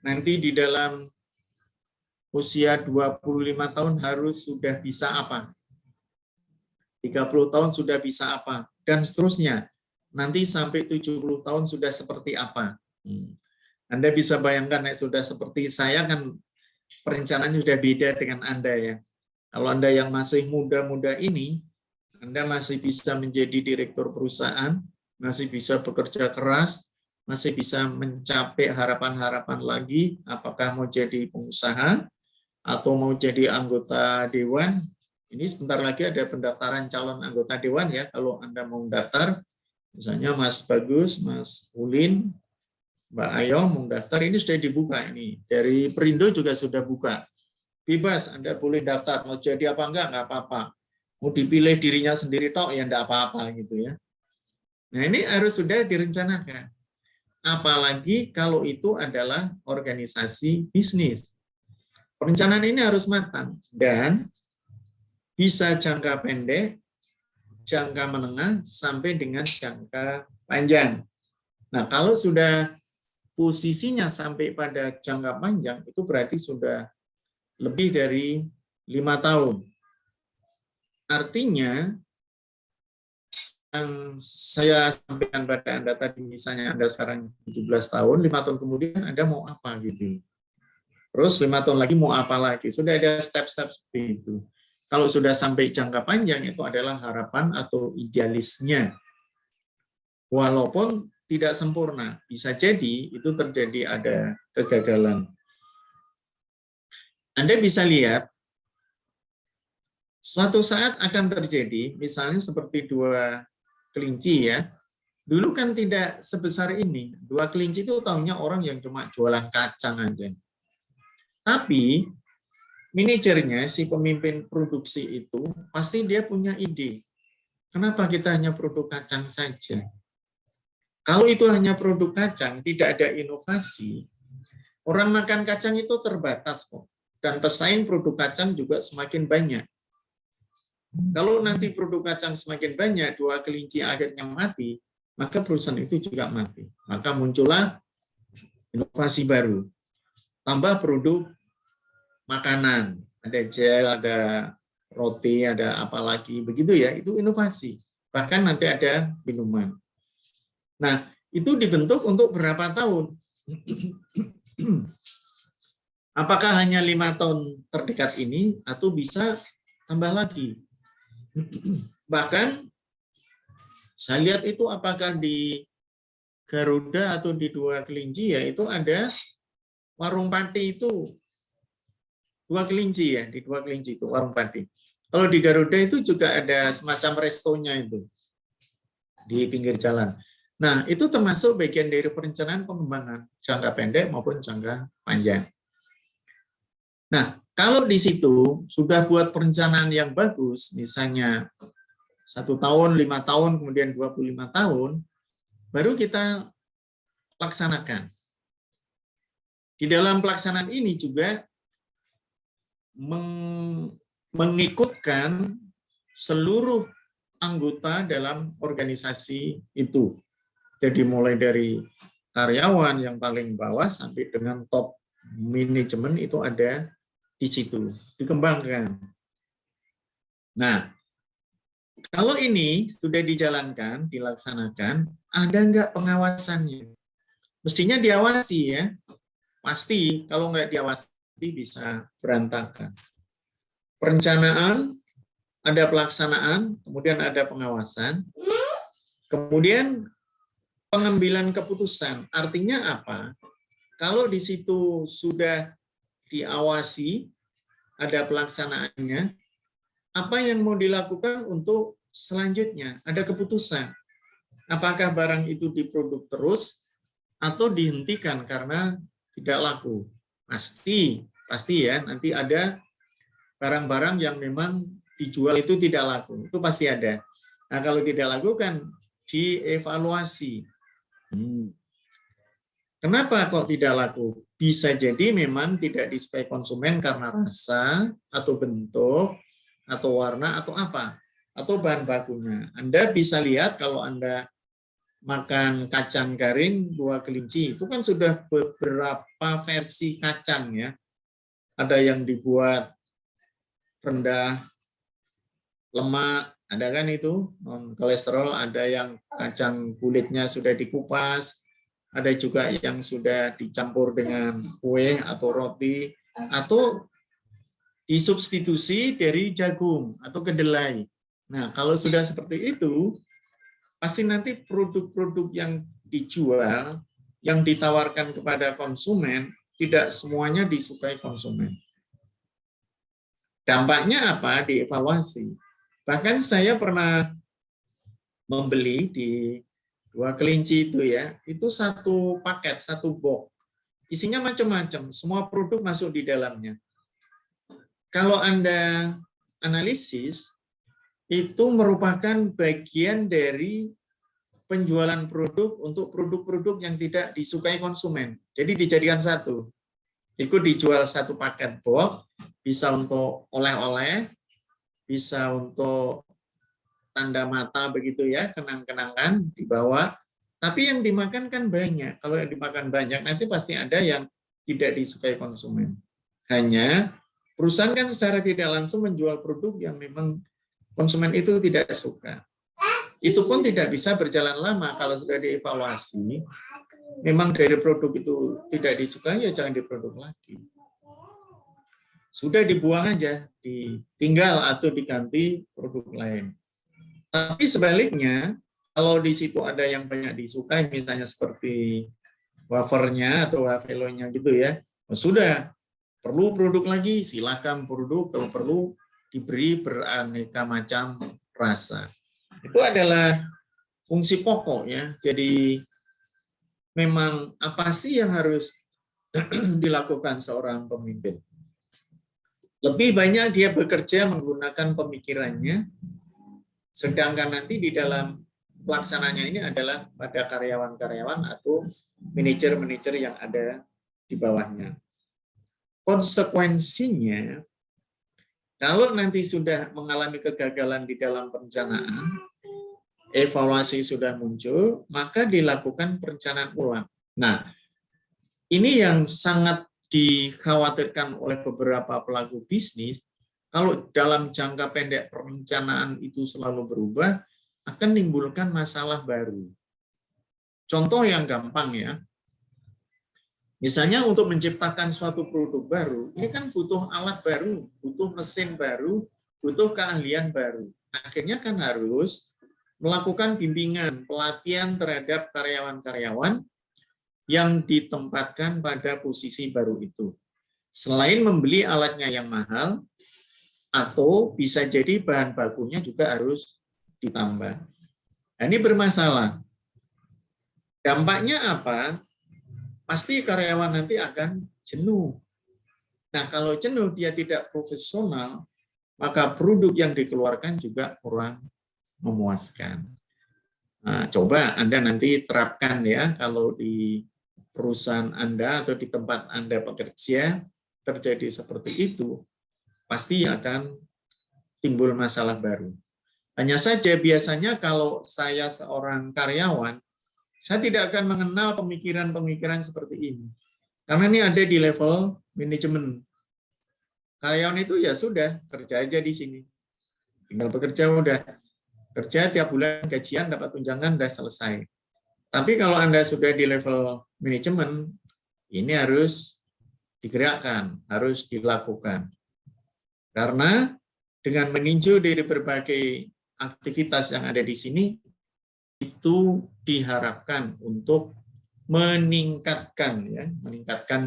nanti di dalam usia 25 tahun harus sudah bisa apa? 30 tahun sudah bisa apa? Dan seterusnya. Nanti sampai 70 tahun sudah seperti apa? Anda bisa bayangkan ya, sudah seperti saya kan perencanaan sudah beda dengan Anda ya. Kalau Anda yang masih muda-muda ini, Anda masih bisa menjadi direktur perusahaan, masih bisa bekerja keras, masih bisa mencapai harapan-harapan lagi, apakah mau jadi pengusaha atau mau jadi anggota dewan. Ini sebentar lagi ada pendaftaran calon anggota dewan ya, kalau Anda mau daftar, misalnya Mas Bagus, Mas Ulin, Mbak Ayo mau daftar, ini sudah dibuka ini. Dari Perindo juga sudah buka. Bebas, Anda boleh daftar. Mau jadi apa enggak apa-apa. Mau dipilih dirinya sendiri tok ya enggak apa-apa gitu ya. Nah, ini harus sudah direncanakan. Apalagi kalau itu adalah organisasi bisnis. Perencanaan ini harus matang dan bisa jangka pendek, jangka menengah, sampai dengan jangka panjang. Nah, kalau sudah posisinya sampai pada jangka panjang, itu berarti sudah lebih dari 5 tahun. Artinya, yang saya sampaikan pada Anda tadi, misalnya Anda sekarang 17 tahun, 5 tahun kemudian Anda mau apa gitu. Terus 5 tahun lagi mau apa lagi. Sudah ada step-step seperti itu. Kalau sudah sampai jangka panjang, itu adalah harapan atau idealisnya. Walaupun tidak sempurna, bisa jadi itu terjadi ada kegagalan. Anda bisa lihat, suatu saat akan terjadi, misalnya seperti 2 kelinci ya, dulu kan tidak sebesar ini. 2 kelinci itu tahunya orang yang cuma jualan kacang aja. Tapi, manajernya, si pemimpin produksi itu, pasti dia punya ide. Kenapa kita hanya produk kacang saja? Kalau itu hanya produk kacang, tidak ada inovasi, orang makan kacang itu terbatas kok. Dan pesaing produk kacang juga semakin banyak. Kalau nanti produk kacang semakin banyak, 2 kelinci akhirnya mati, maka perusahaan itu juga mati. Maka muncullah inovasi baru. Tambah produk makanan. Ada gel, ada roti, ada apa lagi, begitu ya, itu inovasi. Bahkan nanti ada minuman. Nah, itu dibentuk untuk berapa tahun? Apakah hanya 5 tahun terdekat ini, atau bisa tambah lagi? Bahkan, saya lihat itu apakah di Garuda atau di Dua Kelinci ya itu ada warung Pati itu. Dua Kelinci ya, di Dua Kelinci itu warung Pati. Kalau di Garuda itu juga ada semacam restonya itu di pinggir jalan. Nah, itu termasuk bagian dari perencanaan pengembangan jangka pendek maupun jangka panjang. Nah, kalau di situ sudah buat perencanaan yang bagus, misalnya 1 tahun, 5 tahun, kemudian 25 tahun, baru kita laksanakan. Di dalam pelaksanaan ini juga mengikutkan seluruh anggota dalam organisasi itu. Jadi mulai dari karyawan yang paling bawah sampai dengan top manajemen itu ada di situ, dikembangkan. Nah, kalau ini sudah dijalankan, dilaksanakan, ada nggak pengawasannya? Mestinya diawasi ya. Pasti kalau nggak diawasi bisa berantakan. Perencanaan, ada pelaksanaan, kemudian ada pengawasan, kemudian pengambilan keputusan. Artinya apa? Kalau di situ sudah diawasi, ada pelaksanaannya, apa yang mau dilakukan untuk selanjutnya? Ada keputusan. Apakah barang itu diproduk terus atau dihentikan karena tidak laku? Pasti ya, nanti ada barang-barang yang memang dijual itu tidak laku. Itu pasti ada. Nah, kalau tidak laku kan dievaluasi. Kenapa kok tidak laku? Bisa jadi memang tidak disukai konsumen karena rasa, atau bentuk, atau warna, atau apa. Atau bahan bakunya. Anda bisa lihat kalau Anda makan kacang garing Dua Kelinci, itu kan sudah beberapa versi kacang ya. Ada yang dibuat rendah lemak, ada kan itu non kolesterol, ada yang kacang kulitnya sudah dikupas, ada juga yang sudah dicampur dengan kue atau roti, atau disubstitusi dari jagung atau kedelai. Nah, kalau sudah seperti itu, pasti nanti produk-produk yang dijual, yang ditawarkan kepada konsumen, tidak semuanya disukai konsumen. Dampaknya apa? Dievaluasi. Bahkan saya pernah membeli di Dua Kelinci itu ya, itu satu paket, satu box. Isinya macam-macam, semua produk masuk di dalamnya. Kalau Anda analisis, itu merupakan bagian dari penjualan produk untuk produk-produk yang tidak disukai konsumen. Jadi dijadikan satu. Itu dijual satu paket box, bisa untuk oleh-oleh, bisa untuk tanda mata begitu ya, kenang-kenangan dibawa. Tapi yang dimakan kan banyak. Kalau yang dimakan banyak, nanti pasti ada yang tidak disukai konsumen. Hanya perusahaan kan secara tidak langsung menjual produk yang memang konsumen itu tidak suka. Itu pun tidak bisa berjalan lama kalau sudah dievaluasi. Memang dari produk itu tidak disukai, ya jangan diproduk lagi. Sudah dibuang aja, ditinggal atau diganti produk lain. Tapi sebaliknya, kalau di situ ada yang banyak disukai, misalnya seperti wafernya atau wafelonya gitu ya, sudah perlu produk lagi, silakan produk, kalau perlu diberi beraneka macam rasa. Itu adalah fungsi pokok ya. Jadi memang apa sih yang harus dilakukan seorang pemimpin? Lebih banyak dia bekerja menggunakan pemikirannya, sedangkan nanti di dalam pelaksananya ini adalah pada karyawan-karyawan atau manajer-manajer yang ada di bawahnya. Konsekuensinya, kalau nanti sudah mengalami kegagalan di dalam perencanaan, evaluasi sudah muncul, maka dilakukan perencanaan ulang. Nah, ini yang sangat dikhawatirkan oleh beberapa pelaku bisnis. Kalau dalam jangka pendek perencanaan itu selalu berubah, akan menimbulkan masalah baru. Contoh yang gampang ya, misalnya untuk menciptakan suatu produk baru, ini kan butuh alat baru, butuh mesin baru, butuh keahlian baru. Akhirnya kan harus melakukan bimbingan, pelatihan terhadap karyawan-karyawan yang ditempatkan pada posisi baru itu. Selain membeli alatnya yang mahal, atau bisa jadi bahan bakunya juga harus ditambah. Nah, ini bermasalah. Dampaknya apa? Pasti karyawan nanti akan jenuh. Nah, kalau jenuh dia tidak profesional, maka produk yang dikeluarkan juga kurang memuaskan. Nah, coba Anda nanti terapkan ya, kalau di perusahaan Anda atau di tempat Anda bekerja terjadi seperti itu, pasti akan timbul masalah baru. Hanya saja biasanya kalau saya seorang karyawan, saya tidak akan mengenal pemikiran-pemikiran seperti ini. Karena ini ada di level manajemen. Karyawan itu ya sudah, kerja aja di sini. Tinggal bekerja udah. Kerja tiap bulan gajian, dapat tunjangan, udah selesai. Tapi kalau Anda sudah di level manajemen, ini harus digerakkan, harus dilakukan. Karena dengan meninjau dari berbagai aktivitas yang ada di sini, itu diharapkan untuk meningkatkan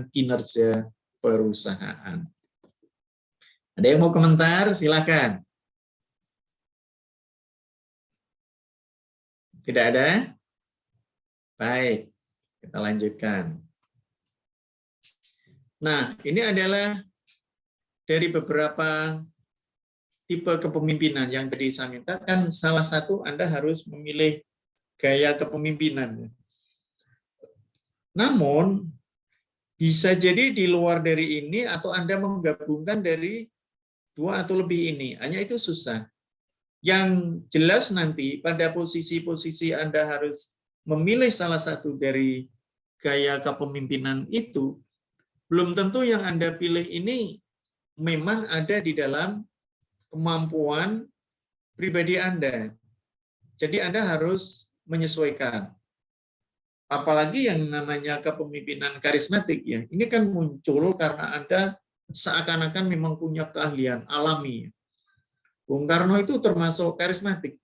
kinerja perusahaan. Ada yang mau komentar? Silakan. Tidak ada? Baik, kita lanjutkan. Nah, ini adalah dari beberapa tipe kepemimpinan yang tadi saya minta, kan salah satu Anda harus memilih gaya kepemimpinan. Namun, bisa jadi di luar dari ini atau Anda menggabungkan dari dua atau lebih ini. Hanya itu susah. Yang jelas nanti pada posisi-posisi Anda harus memilih salah satu dari gaya kepemimpinan itu, belum tentu yang Anda pilih ini memang ada di dalam kemampuan pribadi Anda. Jadi Anda harus menyesuaikan. Apalagi yang namanya kepemimpinan karismatik ya. Ini kan muncul karena Anda seakan-akan memang punya keahlian alami. Bung Karno itu termasuk karismatik.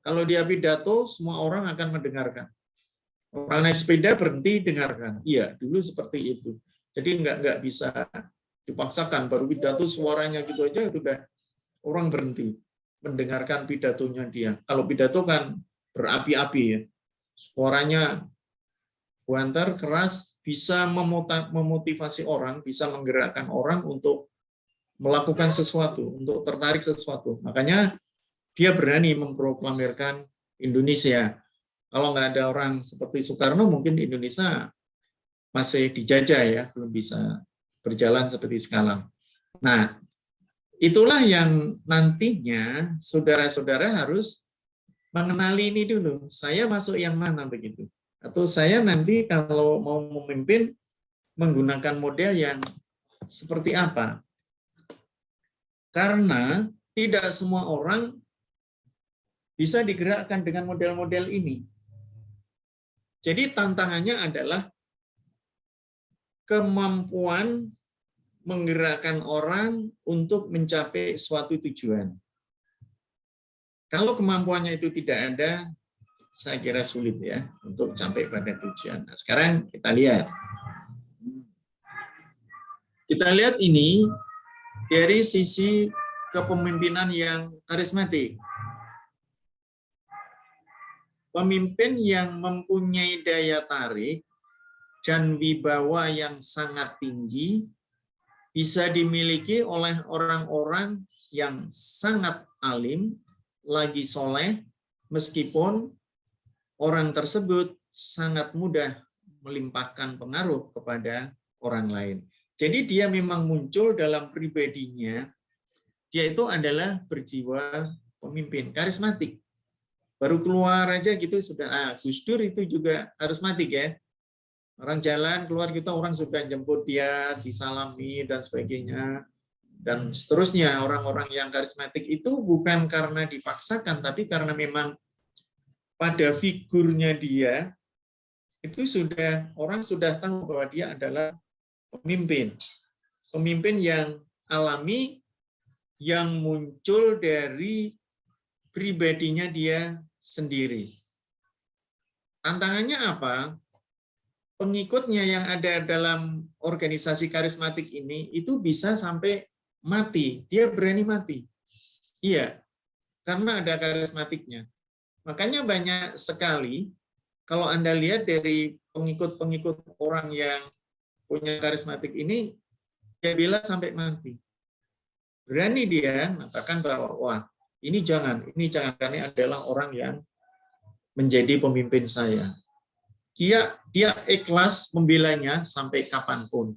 Kalau dia pidato, semua orang akan mendengarkan. Orang naik sepeda berhenti dengarkan. Iya, dulu seperti itu. Jadi nggak bisa dipaksakan. Baru pidato suaranya gitu aja sudah orang berhenti mendengarkan pidatonya dia. Kalau pidato kan berapi-api ya. Suaranya buantar, keras, bisa memotivasi orang, bisa menggerakkan orang untuk melakukan sesuatu, untuk tertarik sesuatu. Makanya dia berani memproklamirkan Indonesia. Kalau nggak ada orang seperti Soekarno, mungkin Indonesia masih dijajah ya, belum bisa berjalan seperti sekarang. Nah, itulah yang nantinya saudara-saudara harus mengenali ini dulu. Saya masuk yang mana begitu? Atau saya nanti kalau mau memimpin menggunakan model yang seperti apa? Karena tidak semua orang bisa digerakkan dengan model-model ini. Jadi tantangannya adalah kemampuan menggerakkan orang untuk mencapai suatu tujuan. Kalau kemampuannya itu tidak ada, saya kira sulit ya untuk sampai pada tujuan. Nah, sekarang kita lihat. Kita lihat ini dari sisi kepemimpinan yang karismatik. Pemimpin yang mempunyai daya tarik dan wibawa yang sangat tinggi bisa dimiliki oleh orang-orang yang sangat alim, lagi soleh, meskipun orang tersebut sangat mudah melimpahkan pengaruh kepada orang lain. Jadi dia memang muncul dalam pribadinya, dia itu adalah berjiwa pemimpin, karismatik. Baru keluar aja gitu sudah, Gus Dur itu juga karismatik ya. Orang jalan keluar kita, orang sudah jemput dia, disalami dan sebagainya. Dan seterusnya, orang-orang yang karismatik itu bukan karena dipaksakan, tapi karena memang pada figurnya dia, itu sudah orang sudah tahu bahwa dia adalah pemimpin. Pemimpin yang alami, yang muncul dari pribadinya dia sendiri. Tantangannya apa? Pengikutnya yang ada dalam organisasi karismatik ini itu bisa sampai mati. Dia berani mati. Iya, karena ada karismatiknya. Makanya banyak sekali kalau Anda lihat dari pengikut-pengikut orang yang punya karismatik ini, dia bela sampai mati. Berani dia mengatakan bahwa wah, ini jangan karena ini adalah orang yang menjadi pemimpin saya. Dia ikhlas membelanya sampai kapanpun.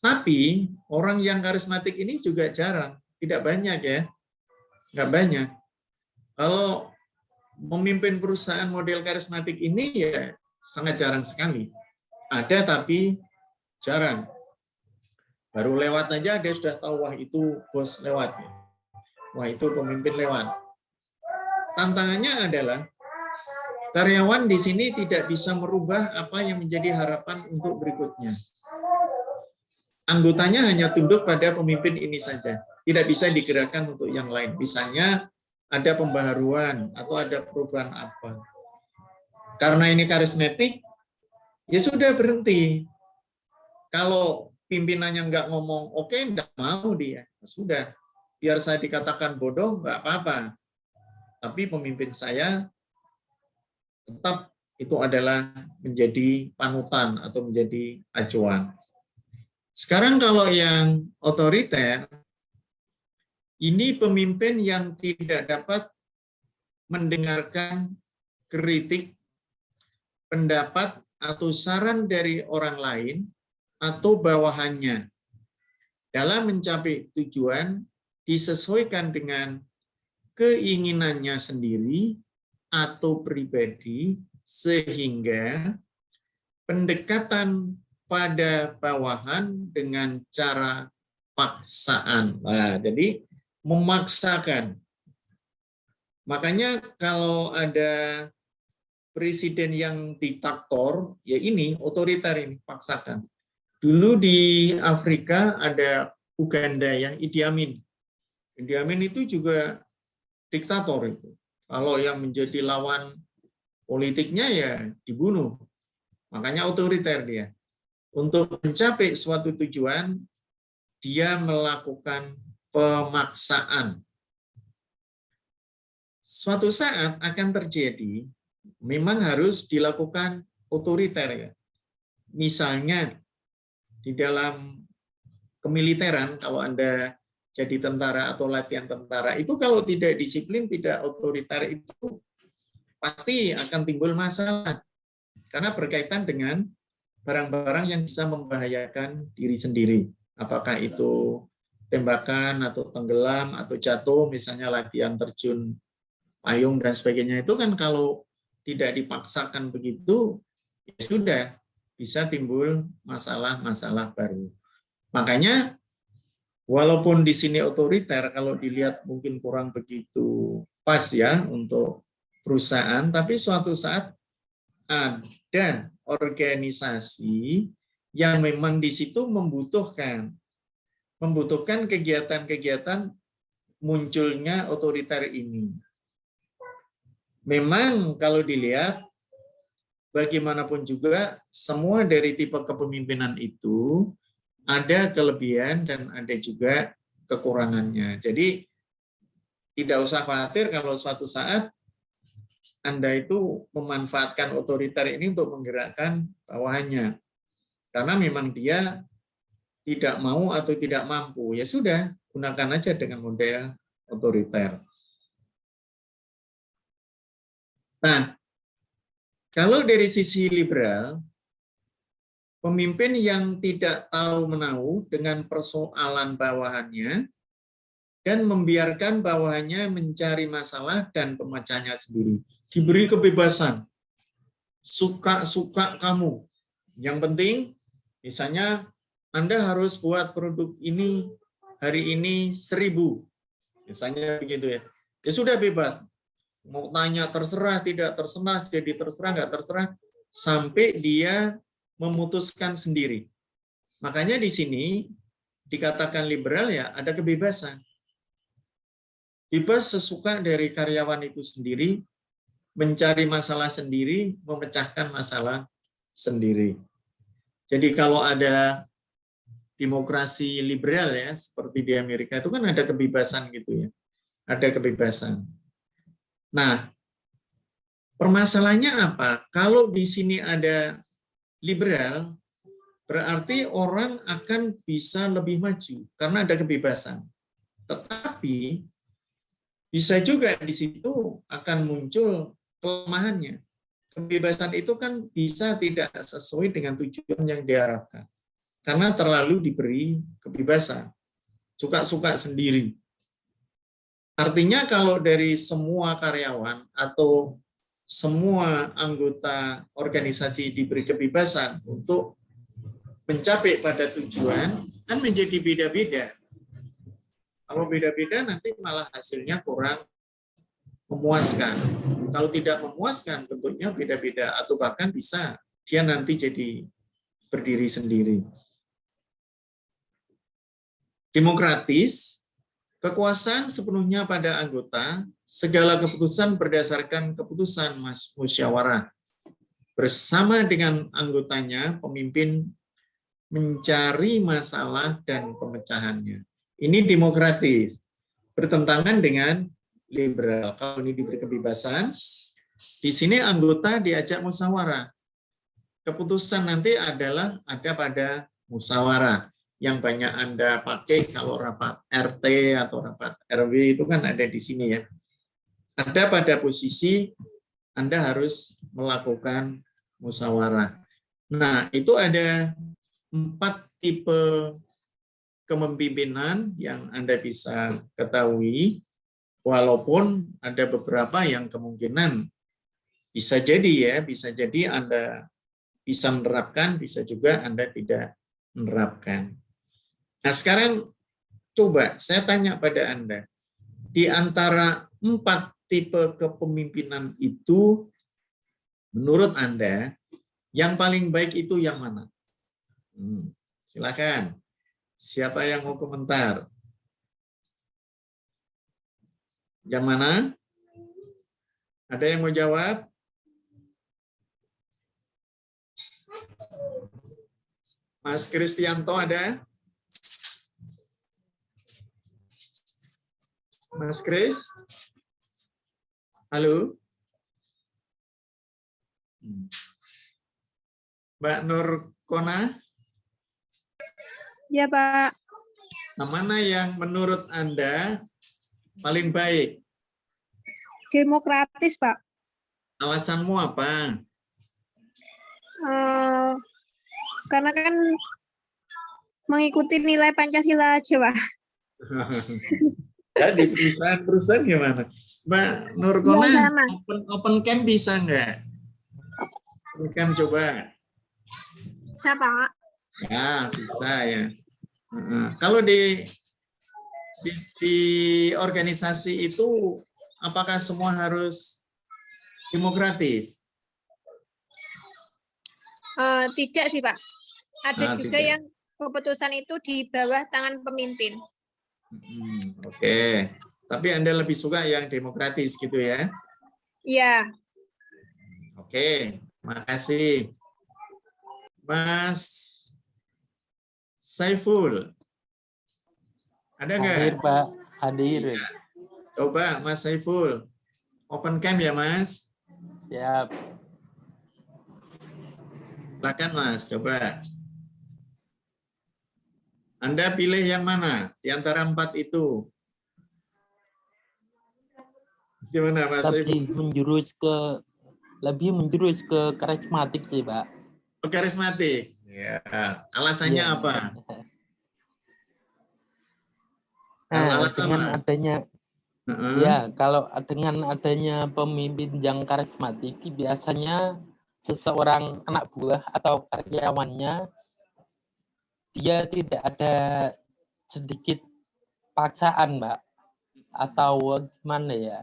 Tapi orang yang karismatik ini juga jarang, tidak banyak ya, nggak banyak. Kalau memimpin perusahaan model karismatik ini ya sangat jarang sekali. Ada tapi jarang. Baru lewat aja dia sudah tahu wah itu bos lewat. Wah itu pemimpin lewat. Tantangannya adalah karyawan di sini tidak bisa merubah apa yang menjadi harapan untuk berikutnya. Anggotanya hanya tunduk pada pemimpin ini saja. Tidak bisa digerakkan untuk yang lain. Misalnya ada pembaharuan atau ada perubahan apa. Karena ini karismatik, ya sudah berhenti. Kalau pimpinannya nggak ngomong, oke, nggak mau dia. Sudah, biar saya dikatakan bodoh, nggak apa-apa. Tapi pemimpin saya tetap itu adalah menjadi panutan atau menjadi acuan. Sekarang kalau yang otoriter, ini pemimpin yang tidak dapat mendengarkan kritik, pendapat, atau saran dari orang lain atau bawahannya dalam mencapai tujuan disesuaikan dengan keinginannya sendiri atau pribadi, sehingga pendekatan pada bawahan dengan cara paksaan. Nah, jadi memaksakan. Makanya kalau ada presiden yang diktator, ya ini otoriter ini, paksakan. Dulu di Afrika ada Uganda ya, Idi Amin. Idi Amin itu juga diktator itu. Kalau yang menjadi lawan politiknya ya dibunuh. Makanya otoriter dia. Untuk mencapai suatu tujuan, dia melakukan pemaksaan. Suatu saat akan terjadi, memang harus dilakukan otoriter ya. Misalnya di dalam kemiliteran, kalau Anda jadi tentara atau latihan tentara, itu kalau tidak disiplin, tidak otoriter itu pasti akan timbul masalah. Karena berkaitan dengan barang-barang yang bisa membahayakan diri sendiri. Apakah itu tembakan atau tenggelam atau jatuh, misalnya latihan terjun payung dan sebagainya, itu kan kalau tidak dipaksakan begitu, ya sudah bisa timbul masalah-masalah baru. Makanya walaupun di sini otoriter, kalau dilihat mungkin kurang begitu pas ya untuk perusahaan, tapi suatu saat ada organisasi yang memang di situ membutuhkan kegiatan-kegiatan munculnya otoriter ini. Memang kalau dilihat bagaimanapun juga semua dari tipe kepemimpinan itu ada kelebihan dan ada juga kekurangannya. Jadi tidak usah khawatir kalau suatu saat Anda itu memanfaatkan otoriter ini untuk menggerakkan bawahannya. Karena memang dia tidak mau atau tidak mampu. Ya sudah, gunakan aja dengan model otoriter. Nah, kalau dari sisi liberal, pemimpin yang tidak tahu menahu dengan persoalan bawahannya dan membiarkan bawahannya mencari masalah dan pemecahnya sendiri. Diberi kebebasan, suka-suka kamu. Yang penting, misalnya Anda harus buat produk ini hari ini 1000, misalnya begitu ya. Ya sudah bebas. Mau tanya terserah, tidak terserah, jadi terserah, nggak terserah, sampai dia memutuskan sendiri. Makanya di sini dikatakan liberal ya ada kebebasan. Tiba sesuka dari karyawan itu sendiri, mencari masalah sendiri, memecahkan masalah sendiri. Jadi kalau ada demokrasi liberal ya, seperti di Amerika itu kan ada kebebasan gitu ya. Ada kebebasan. Nah, permasalahannya apa? Kalau di sini ada liberal, berarti orang akan bisa lebih maju karena ada kebebasan. Tetapi bisa juga di situ akan muncul kelemahannya. Kebebasan itu kan bisa tidak sesuai dengan tujuan yang diharapkan. Karena terlalu diberi kebebasan. Suka-suka sendiri. Artinya kalau dari semua karyawan atau semua anggota organisasi diberi kebebasan untuk mencapai pada tujuan, kan menjadi beda-beda. Kalau beda-beda nanti malah hasilnya kurang memuaskan. Kalau tidak memuaskan bentuknya beda-beda atau bahkan bisa dia nanti jadi berdiri sendiri. Demokratis, kekuasaan sepenuhnya pada anggota, segala keputusan berdasarkan keputusan musyawarah. Bersama dengan anggotanya, pemimpin mencari masalah dan pemecahannya. Ini demokratis, bertentangan dengan liberal. Kalau ini diberi kebebasan, di sini anggota diajak musyawarah. Keputusan nanti adalah ada pada musyawarah yang banyak Anda pakai kalau rapat RT atau rapat RW itu kan ada di sini ya. Ada pada posisi Anda harus melakukan musyawarah. Nah, itu ada 4 tipe kepemimpinan yang Anda bisa ketahui, walaupun ada beberapa yang kemungkinan bisa jadi Anda bisa menerapkan, bisa juga Anda tidak menerapkan. Nah, sekarang coba saya tanya pada Anda, di antara 4 tipe kepemimpinan itu, menurut Anda, yang paling baik itu yang mana? Silakan. Siapa yang mau komentar? Yang mana? Ada yang mau jawab? Mas Kristianto ada? Mas Kris? Halo? Mbak Nur Kona? Ya, Pak. Nah, mana yang menurut Anda paling baik? Demokratis, Pak. Alasanmu apa? Karena kan mengikuti nilai Pancasila aja, Pak. Ya, di perusahaan gimana? Mbak Nur Kona, open camp bisa nggak? Open camp coba. Bisa, Pak. Ya, bisa ya. Kalau di organisasi itu, apakah semua harus demokratis? Tidak sih, Pak. Ada juga tidak. yang keputusan itu di bawah tangan pemimpin. Oke. Tapi Anda lebih suka yang demokratis gitu ya? Iya. Oke, makasih. Mas Saiful. Ada nggak? Hadir, Pak. Hadir. Ya. Coba Mas Saiful. Open camp ya, Mas? Siap. Silakan, Mas. Coba. Anda pilih yang mana di antara 4 itu? Gimana, Mas Saiful? Lebih menjurus ke karismatik sih, Pak. Karismatik. Ya. Alasannya Ya. apa? Nah, dengan adanya ya, kalau dengan adanya pemimpin yang karismatik, biasanya seseorang anak buah atau karyawannya dia tidak ada sedikit paksaan, Mbak, atau gimana ya?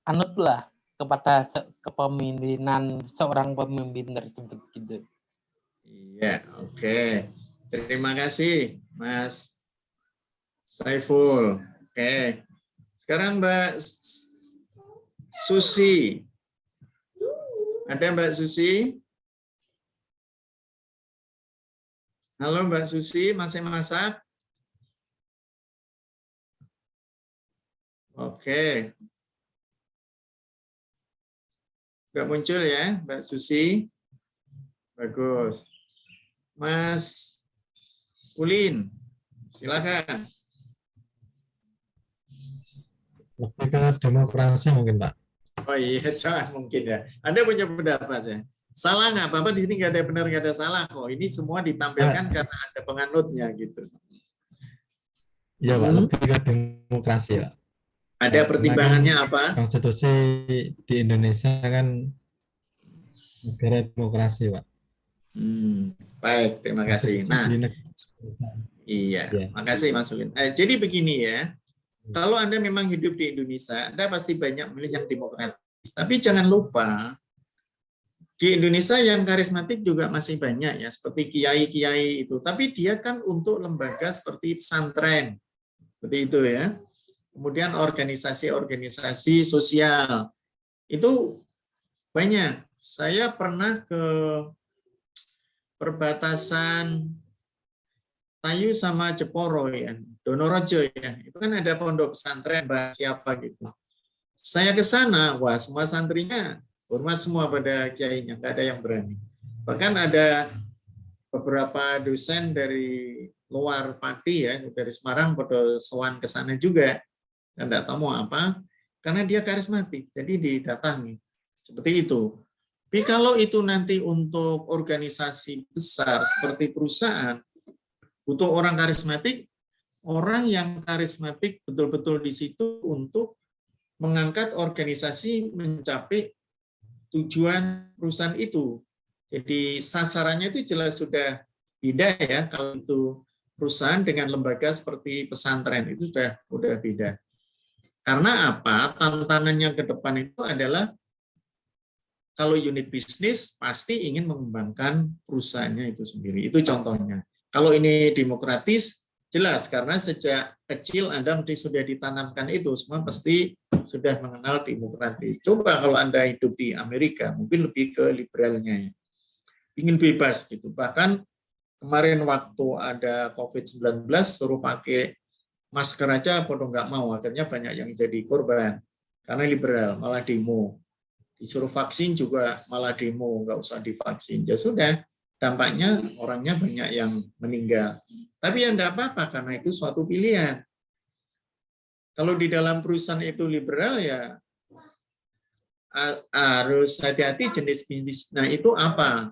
Anutlah kepada kepemimpinan seorang pemimpin tersebut gitu. Iya, oke. Terima kasih, Mas Saiful. Oke. Sekarang Mbak Susi. Ada Mbak Susi? Halo Mbak Susi, masih masak? Oke. Nggak muncul ya Mbak Susi? Bagus. Mas Ulin, silakan. Lebih ke demokrasi mungkin, Pak. Oh iya, salah mungkin ya. Anda punya pendapat ya? Salah nggak? Apa-apa di sini nggak ada benar, nggak ada salah kok. Ini semua ditampilkan karena ada penganutnya gitu. Iya, Pak. Lebih ke demokrasi, Pak. Ada pertimbangannya apa? Konstitusi di Indonesia kan negara demokrasi, Pak. Baik, terima kasih. Nah, iya, Ya. makasih Mas Ulin. Jadi begini ya, kalau Anda memang hidup di Indonesia, Anda pasti banyak memilih yang demokratis. Tapi jangan lupa, di Indonesia yang karismatik juga masih banyak ya, seperti kiai-kiai itu. Tapi dia kan untuk lembaga seperti pesantren, seperti itu ya. Kemudian organisasi-organisasi sosial, itu banyak. Saya pernah ke perbatasan Tayu sama Jeporo ya, Donorojo ya, itu kan ada pondok pesantren siapa gitu. Saya ke sana, wah semua santrinya hormat semua pada kiainya, nggak ada yang berani. Bahkan ada beberapa dosen dari luar Pati ya, dari Semarang pada sowan ke sana juga, saya nggak tahu mau apa, karena dia karismatik, jadi didatangi seperti itu. Tapi kalau itu nanti untuk organisasi besar seperti perusahaan, butuh orang karismatik, orang yang karismatik betul-betul di situ untuk mengangkat organisasi mencapai tujuan perusahaan itu. Jadi sasarannya itu jelas sudah beda ya, kalau itu perusahaan dengan lembaga seperti pesantren itu sudah beda. Karena apa? Tantangannya ke depan itu adalah kalau unit bisnis pasti ingin mengembangkan perusahaannya itu sendiri. Itu contohnya. Kalau ini demokratis, jelas karena sejak kecil Anda mesti sudah ditanamkan itu, semua pasti sudah mengenal demokratis. Coba kalau Anda hidup di Amerika, mungkin lebih ke liberalnya ya. Ingin bebas gitu. Bahkan kemarin waktu ada COVID-19 suruh pakai masker aja pada nggak mau, akhirnya banyak yang jadi korban karena liberal, malah demo. Disuruh vaksin juga malah demo, nggak usah divaksin. Ya sudah, dampaknya orangnya banyak yang meninggal. Tapi ya enggak apa-apa, karena itu suatu pilihan. Kalau di dalam perusahaan itu liberal, ya harus hati-hati jenis bisnis. Nah itu apa?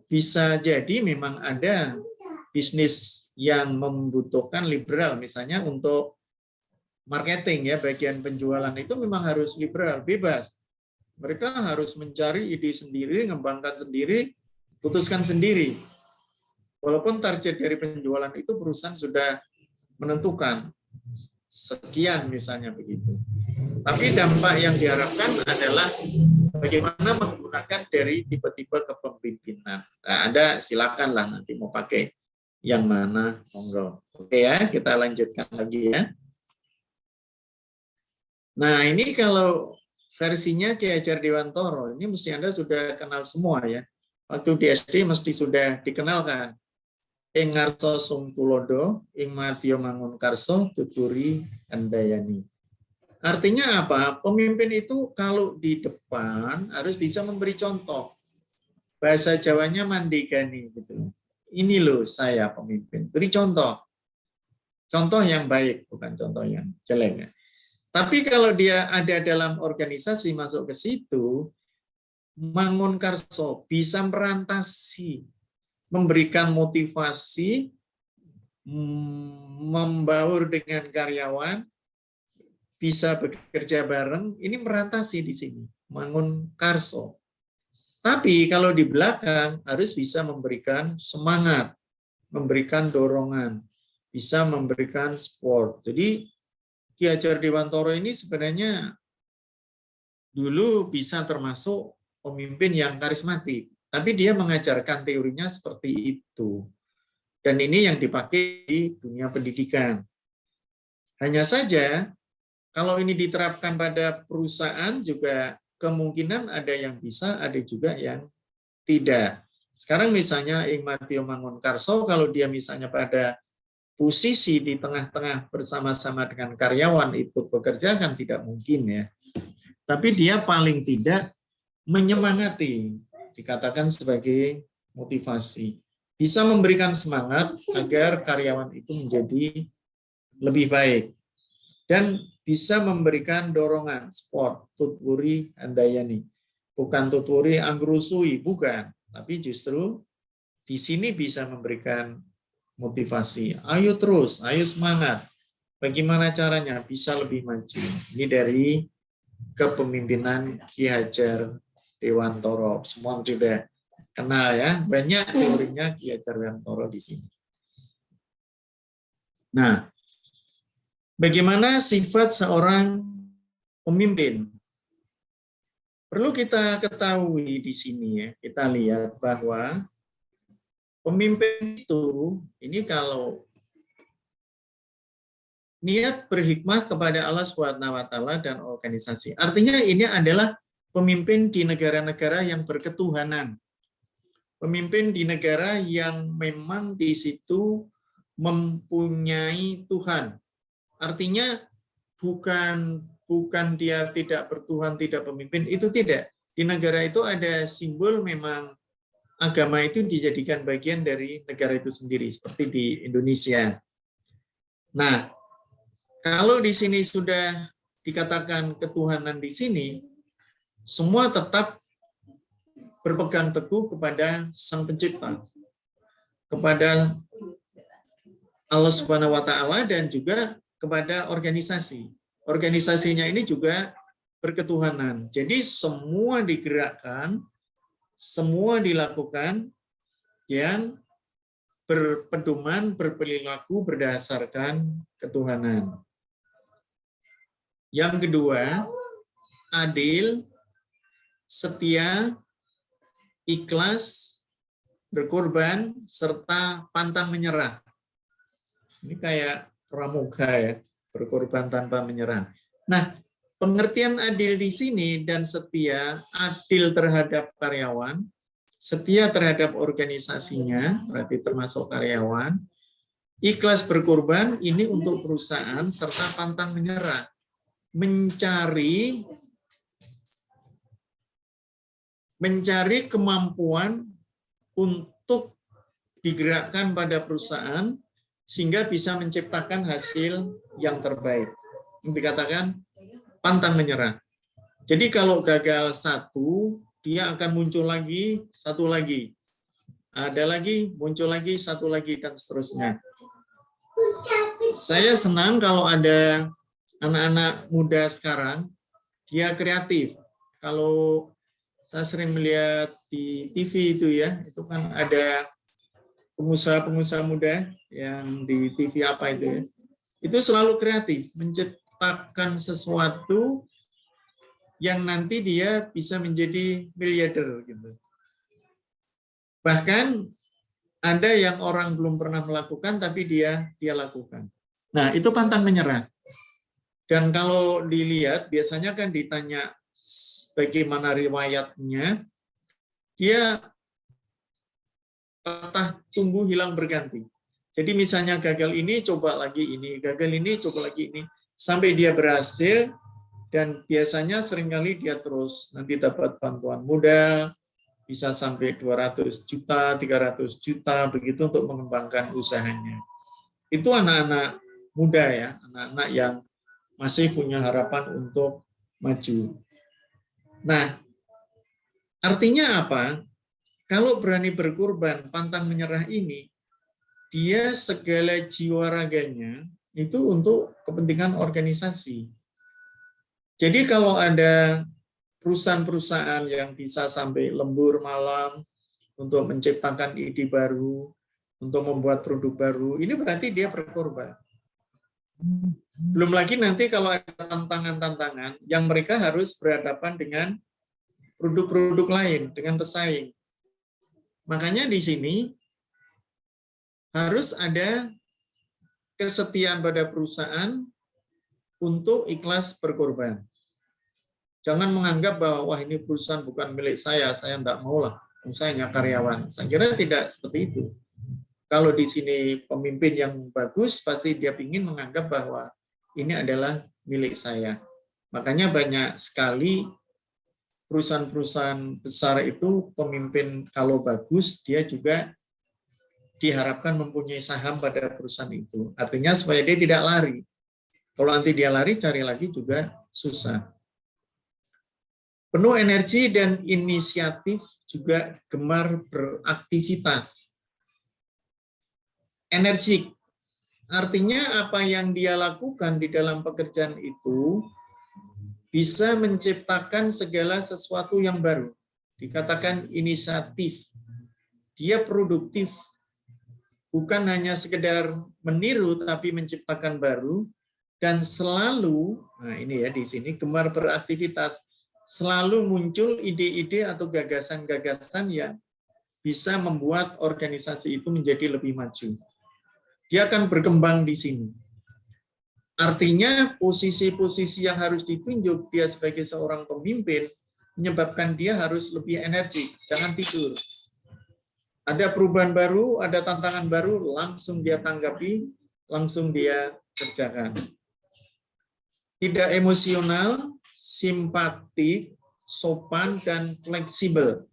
Bisa jadi memang ada bisnis yang membutuhkan liberal, misalnya untuk marketing ya, bagian penjualan itu memang harus liberal, bebas. Mereka harus mencari ide sendiri, mengembangkan sendiri, putuskan sendiri. Walaupun target dari penjualan itu perusahaan sudah menentukan sekian misalnya begitu. Tapi dampak yang diharapkan adalah bagaimana menggunakan dari tipe-tipe kepemimpinan. Nah, Anda silakanlah nanti mau pakai yang mana, monggo. Oke ya, kita lanjutkan lagi ya. Nah, ini kalau versinya Ki Hajar Dewantoro, ini mesti Anda sudah kenal semua ya. Waktu di SD mesti sudah dikenalkan. Ing ngarsa sungtulodo, ing madya mangun karso, tuturi andayani. Artinya apa? Pemimpin itu kalau di depan harus bisa memberi contoh. Bahasa Jawanya mandigani gitu. Ini loh saya pemimpin. Beri contoh. Contoh yang baik, bukan contoh yang jelek ya. Tapi kalau dia ada dalam organisasi masuk ke situ, mangun karso bisa merantasi, memberikan motivasi, membaur dengan karyawan, bisa bekerja bareng, ini merantasi di sini, mangun karso. Tapi kalau di belakang harus bisa memberikan semangat, memberikan dorongan, bisa memberikan support. Jadi Ki Hajar Dewantoro ini sebenarnya dulu bisa termasuk pemimpin yang karismatik, tapi dia mengajarkan teorinya seperti itu. Dan ini yang dipakai di dunia pendidikan. Hanya saja kalau ini diterapkan pada perusahaan juga kemungkinan ada yang bisa, ada juga yang tidak. Sekarang misalnya Igmatio Mangunkarso, kalau dia misalnya pada posisi di tengah-tengah bersama-sama dengan karyawan ikut bekerja kan tidak mungkin ya. Tapi dia paling tidak menyemangati, dikatakan sebagai motivasi. Bisa memberikan semangat agar karyawan itu menjadi lebih baik. Dan bisa memberikan dorongan, support, tutwuri andayani. Bukan tutwuri anggrusui, bukan. Tapi justru di sini bisa memberikan motivasi. Ayo terus, ayo semangat. Bagaimana caranya bisa lebih maju? Ini dari kepemimpinan Ki Hajar Dewantoro. Semua sudah kenal ya, banyak teorinya Ki Hajar Dewantoro di sini. Nah, bagaimana sifat seorang pemimpin? Perlu kita ketahui di sini ya, kita lihat bahwa pemimpin itu, ini kalau niat berhikmah kepada Allah SWT dan organisasi. Artinya ini adalah pemimpin di negara-negara yang berketuhanan. Pemimpin di negara yang memang di situ mempunyai Tuhan. Artinya bukan dia tidak bertuhan, tidak pemimpin, itu tidak. Di negara itu ada simbol memang agama itu dijadikan bagian dari negara itu sendiri, seperti di Indonesia. Nah, kalau di sini sudah dikatakan ketuhanan di sini, semua tetap berpegang teguh kepada Sang Pencipta, kepada Allah Subhanahu wa Ta'ala, dan juga kepada organisasi. Organisasinya ini juga berketuhanan. Jadi semua digerakkan, semua dilakukan yang berpedoman, berperilaku berdasarkan ketuhanan. Yang kedua, adil, setia, ikhlas, berkorban, serta pantang menyerah. Ini kayak pramuga ya, berkorban tanpa menyerah. Nah, pengertian adil di sini dan setia, adil terhadap karyawan, setia terhadap organisasinya, berarti termasuk karyawan, ikhlas berkorban, ini untuk perusahaan, serta pantang menyerah. Mencari kemampuan untuk digerakkan pada perusahaan, sehingga bisa menciptakan hasil yang terbaik. Yang dikatakan pantang menyerah. Jadi kalau gagal satu, dia akan muncul lagi, satu lagi. Ada lagi, muncul lagi, satu lagi, dan seterusnya. Saya senang kalau ada anak-anak muda sekarang, dia kreatif. Kalau saya sering melihat di TV itu ya, itu kan ada pengusaha-pengusaha muda yang di TV apa itu ya, itu selalu kreatif, menciptakan sesuatu yang nanti dia bisa menjadi miliarder gitu. Bahkan ada yang orang belum pernah melakukan tapi dia lakukan. Nah, itu pantang menyerah. Dan kalau dilihat biasanya kan ditanya bagaimana riwayatnya, dia patah tumbuh hilang berganti. Jadi misalnya gagal ini, coba lagi ini, gagal ini, coba lagi ini, sampai dia berhasil, dan biasanya seringkali dia terus nanti dapat bantuan modal, bisa sampai 200 juta, 300 juta, begitu untuk mengembangkan usahanya. Itu anak-anak muda ya, anak-anak yang masih punya harapan untuk maju. Nah, artinya apa? Kalau berani berkorban, pantang menyerah ini, dia segala jiwa raganya itu untuk kepentingan organisasi. Jadi kalau ada perusahaan-perusahaan yang bisa sampai lembur malam untuk menciptakan ide baru, untuk membuat produk baru, ini berarti dia berkorban. Belum lagi nanti kalau ada tantangan-tantangan yang mereka harus berhadapan dengan produk-produk lain, dengan pesaing. Makanya di sini harus ada kesetiaan pada perusahaan, untuk ikhlas berkorban. Jangan menganggap bahwa wah ini perusahaan bukan milik saya enggak mau lah, saya hanya karyawan. Saya kira tidak seperti itu. Kalau di sini pemimpin yang bagus, pasti dia ingin menganggap bahwa ini adalah milik saya. Makanya banyak sekali perusahaan-perusahaan besar itu pemimpin kalau bagus, dia juga diharapkan mempunyai saham pada perusahaan itu. Artinya supaya dia tidak lari. Kalau nanti dia lari, cari lagi juga susah. Penuh energi dan inisiatif, juga gemar beraktivitas. Energik, artinya apa yang dia lakukan di dalam pekerjaan itu bisa menciptakan segala sesuatu yang baru. Dikatakan inisiatif. Dia produktif. Bukan hanya sekedar meniru, tapi menciptakan baru. Dan selalu, nah ini ya di sini, gemar beraktivitas. Selalu muncul ide-ide atau gagasan-gagasan yang bisa membuat organisasi itu menjadi lebih maju. Dia akan berkembang di sini. Artinya posisi-posisi yang harus ditunjuk dia sebagai seorang pemimpin menyebabkan dia harus lebih energik, jangan tidur. Ada perubahan baru, ada tantangan baru, langsung dia tanggapi, langsung dia kerjakan. Tidak emosional, simpatik, sopan, dan fleksibel.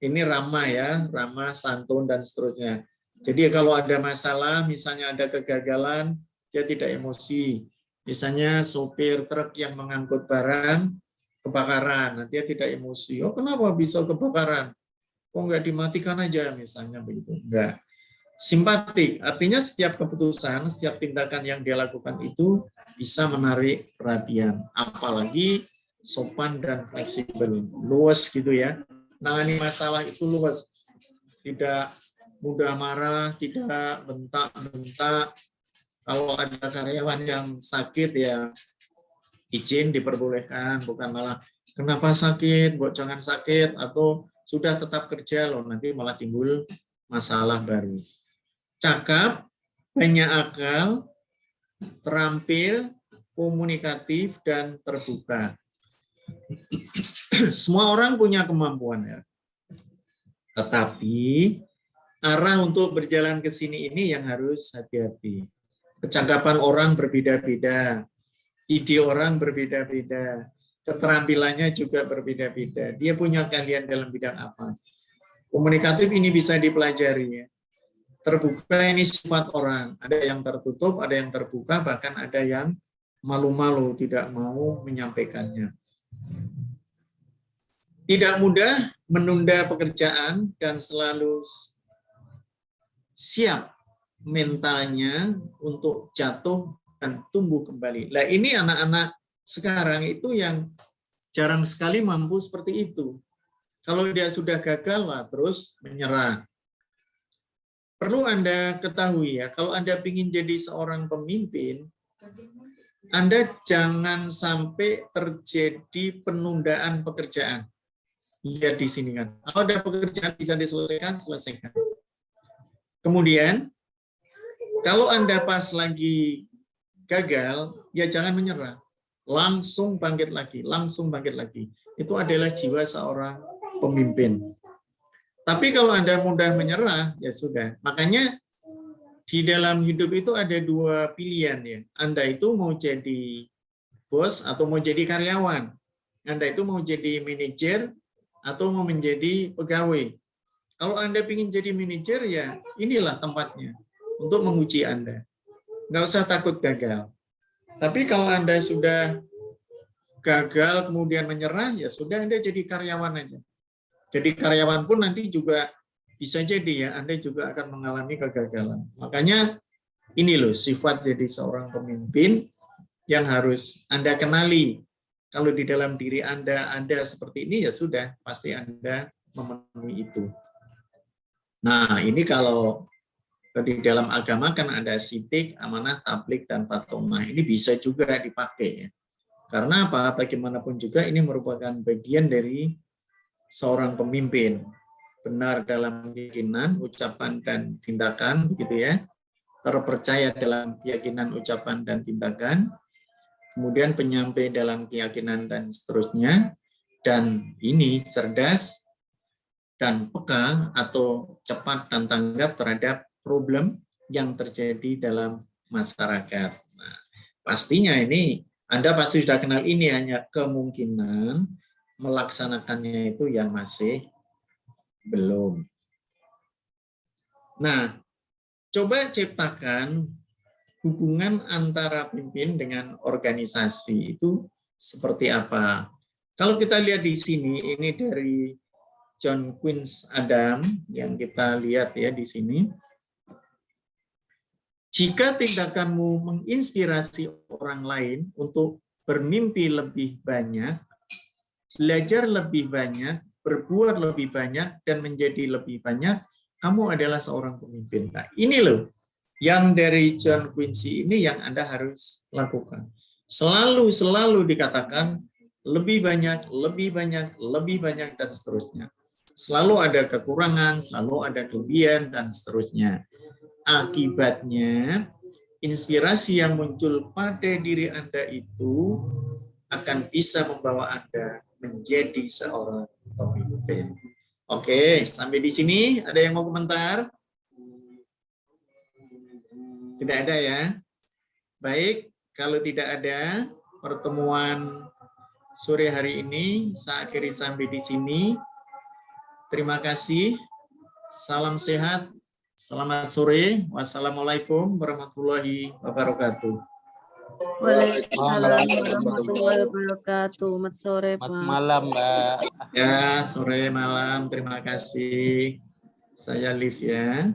Ini ramah ya, ramah, santun, dan seterusnya. Jadi kalau ada masalah, misalnya ada kegagalan, dia tidak emosi. Misalnya sopir truk yang mengangkut barang, kebakaran, dia tidak emosi. Oh kenapa bisa kebakaran? Oh enggak dimatikan aja misalnya begitu. Enggak. Simpatik, artinya setiap keputusan, setiap tindakan yang dia lakukan itu bisa menarik perhatian. Apalagi sopan dan fleksibel, luas gitu ya. Nangani masalah itu luas. Tidak mudah marah, tidak bentak-bentak. Kalau ada karyawan yang sakit ya izin diperbolehkan, bukan malah kenapa sakit, buat jangan sakit, atau sudah tetap kerja loh, nanti malah timbul masalah baru. Cakap, banyak akal, terampil, komunikatif, dan terbuka. Semua orang punya kemampuan ya. Tetapi arah untuk berjalan ke sini ini yang harus hati-hati. Kecakapan orang berbeda-beda, ide orang berbeda-beda, keterampilannya juga berbeda-beda. Dia punya keahlian dalam bidang apa. Komunikatif ini bisa dipelajari ya. Terbuka ini sifat orang. Ada yang tertutup, ada yang terbuka, bahkan ada yang malu-malu, tidak mau menyampaikannya. Tidak mudah menunda pekerjaan dan selalu siap mentalnya untuk jatuh dan tumbuh kembali. Nah ini anak-anak sekarang itu yang jarang sekali mampu seperti itu. Kalau dia sudah gagal, lah terus menyerah. Perlu Anda ketahui ya, kalau Anda ingin jadi seorang pemimpin, Anda jangan sampai terjadi penundaan pekerjaan. Lihat di sini kan, kalau ada pekerjaan bisa diselesaikan, selesaikan. Kemudian, kalau Anda pas lagi gagal, ya jangan menyerah. Langsung bangkit lagi, langsung bangkit lagi. Itu adalah jiwa seorang pemimpin. Tapi kalau Anda mudah menyerah, ya sudah. Makanya di dalam hidup itu ada dua pilihan ya. Anda itu mau jadi bos atau mau jadi karyawan. Anda itu mau jadi manajer atau mau menjadi pegawai. Kalau Anda ingin jadi manajer, ya inilah tempatnya untuk menguji Anda. Nggak usah takut gagal. Tapi kalau Anda sudah gagal kemudian menyerah, ya sudah Anda jadi karyawan aja. Jadi karyawan pun nanti juga bisa jadi ya, Anda juga akan mengalami kegagalan. Makanya ini loh sifat jadi seorang pemimpin yang harus Anda kenali. Kalau di dalam diri Anda seperti ini, ya sudah, pasti Anda memenuhi itu. Nah, ini kalau di dalam agama kan ada sidik, amanah, tablik, dan fatomah. Ini bisa juga dipakai. Ya. Karena apa? Bagaimanapun juga ini merupakan bagian dari seorang pemimpin. Benar dalam keyakinan, ucapan, dan tindakan, begitu ya. Terpercaya dalam keyakinan, ucapan, dan tindakan. kemudian penyampai dalam keyakinan dan seterusnya, dan ini cerdas dan peka atau cepat dan tanggap terhadap problem yang terjadi dalam masyarakat. Nah, pastinya ini Anda pasti sudah kenal, ini hanya kemungkinan, melaksanakannya itu yang masih belum. Nah, coba ciptakan hubungan antara pimpin dengan organisasi itu seperti apa. Kalau kita lihat di sini, ini dari John Quincy Adams yang kita lihat ya di sini. Jika tindakanmu menginspirasi orang lain untuk bermimpi lebih banyak, belajar lebih banyak, berbuat lebih banyak, dan menjadi lebih banyak, kamu adalah seorang pemimpin. Nah, ini loh yang dari John Quincy ini yang Anda harus lakukan. Selalu dikatakan lebih banyak, lebih banyak, lebih banyak, dan seterusnya. Selalu ada kekurangan, selalu ada kelebihan, dan seterusnya. Akibatnya, inspirasi yang muncul pada diri Anda itu akan bisa membawa Anda menjadi seorang pemimpin. Oke, sampai di sini ada yang mau komentar? Tidak ada ya? Baik, kalau tidak ada, pertemuan sore hari ini saya akhiri sampai di sini. Terima kasih. Salam sehat. Selamat sore. Wassalamualaikum warahmatullahi wabarakatuh. Waalaikumsalam warahmatullahi wabarakatuh. Selamat sore, Pak. Selamat malam, Mbak. Ya, sore malam. Terima kasih. Saya Liv ya.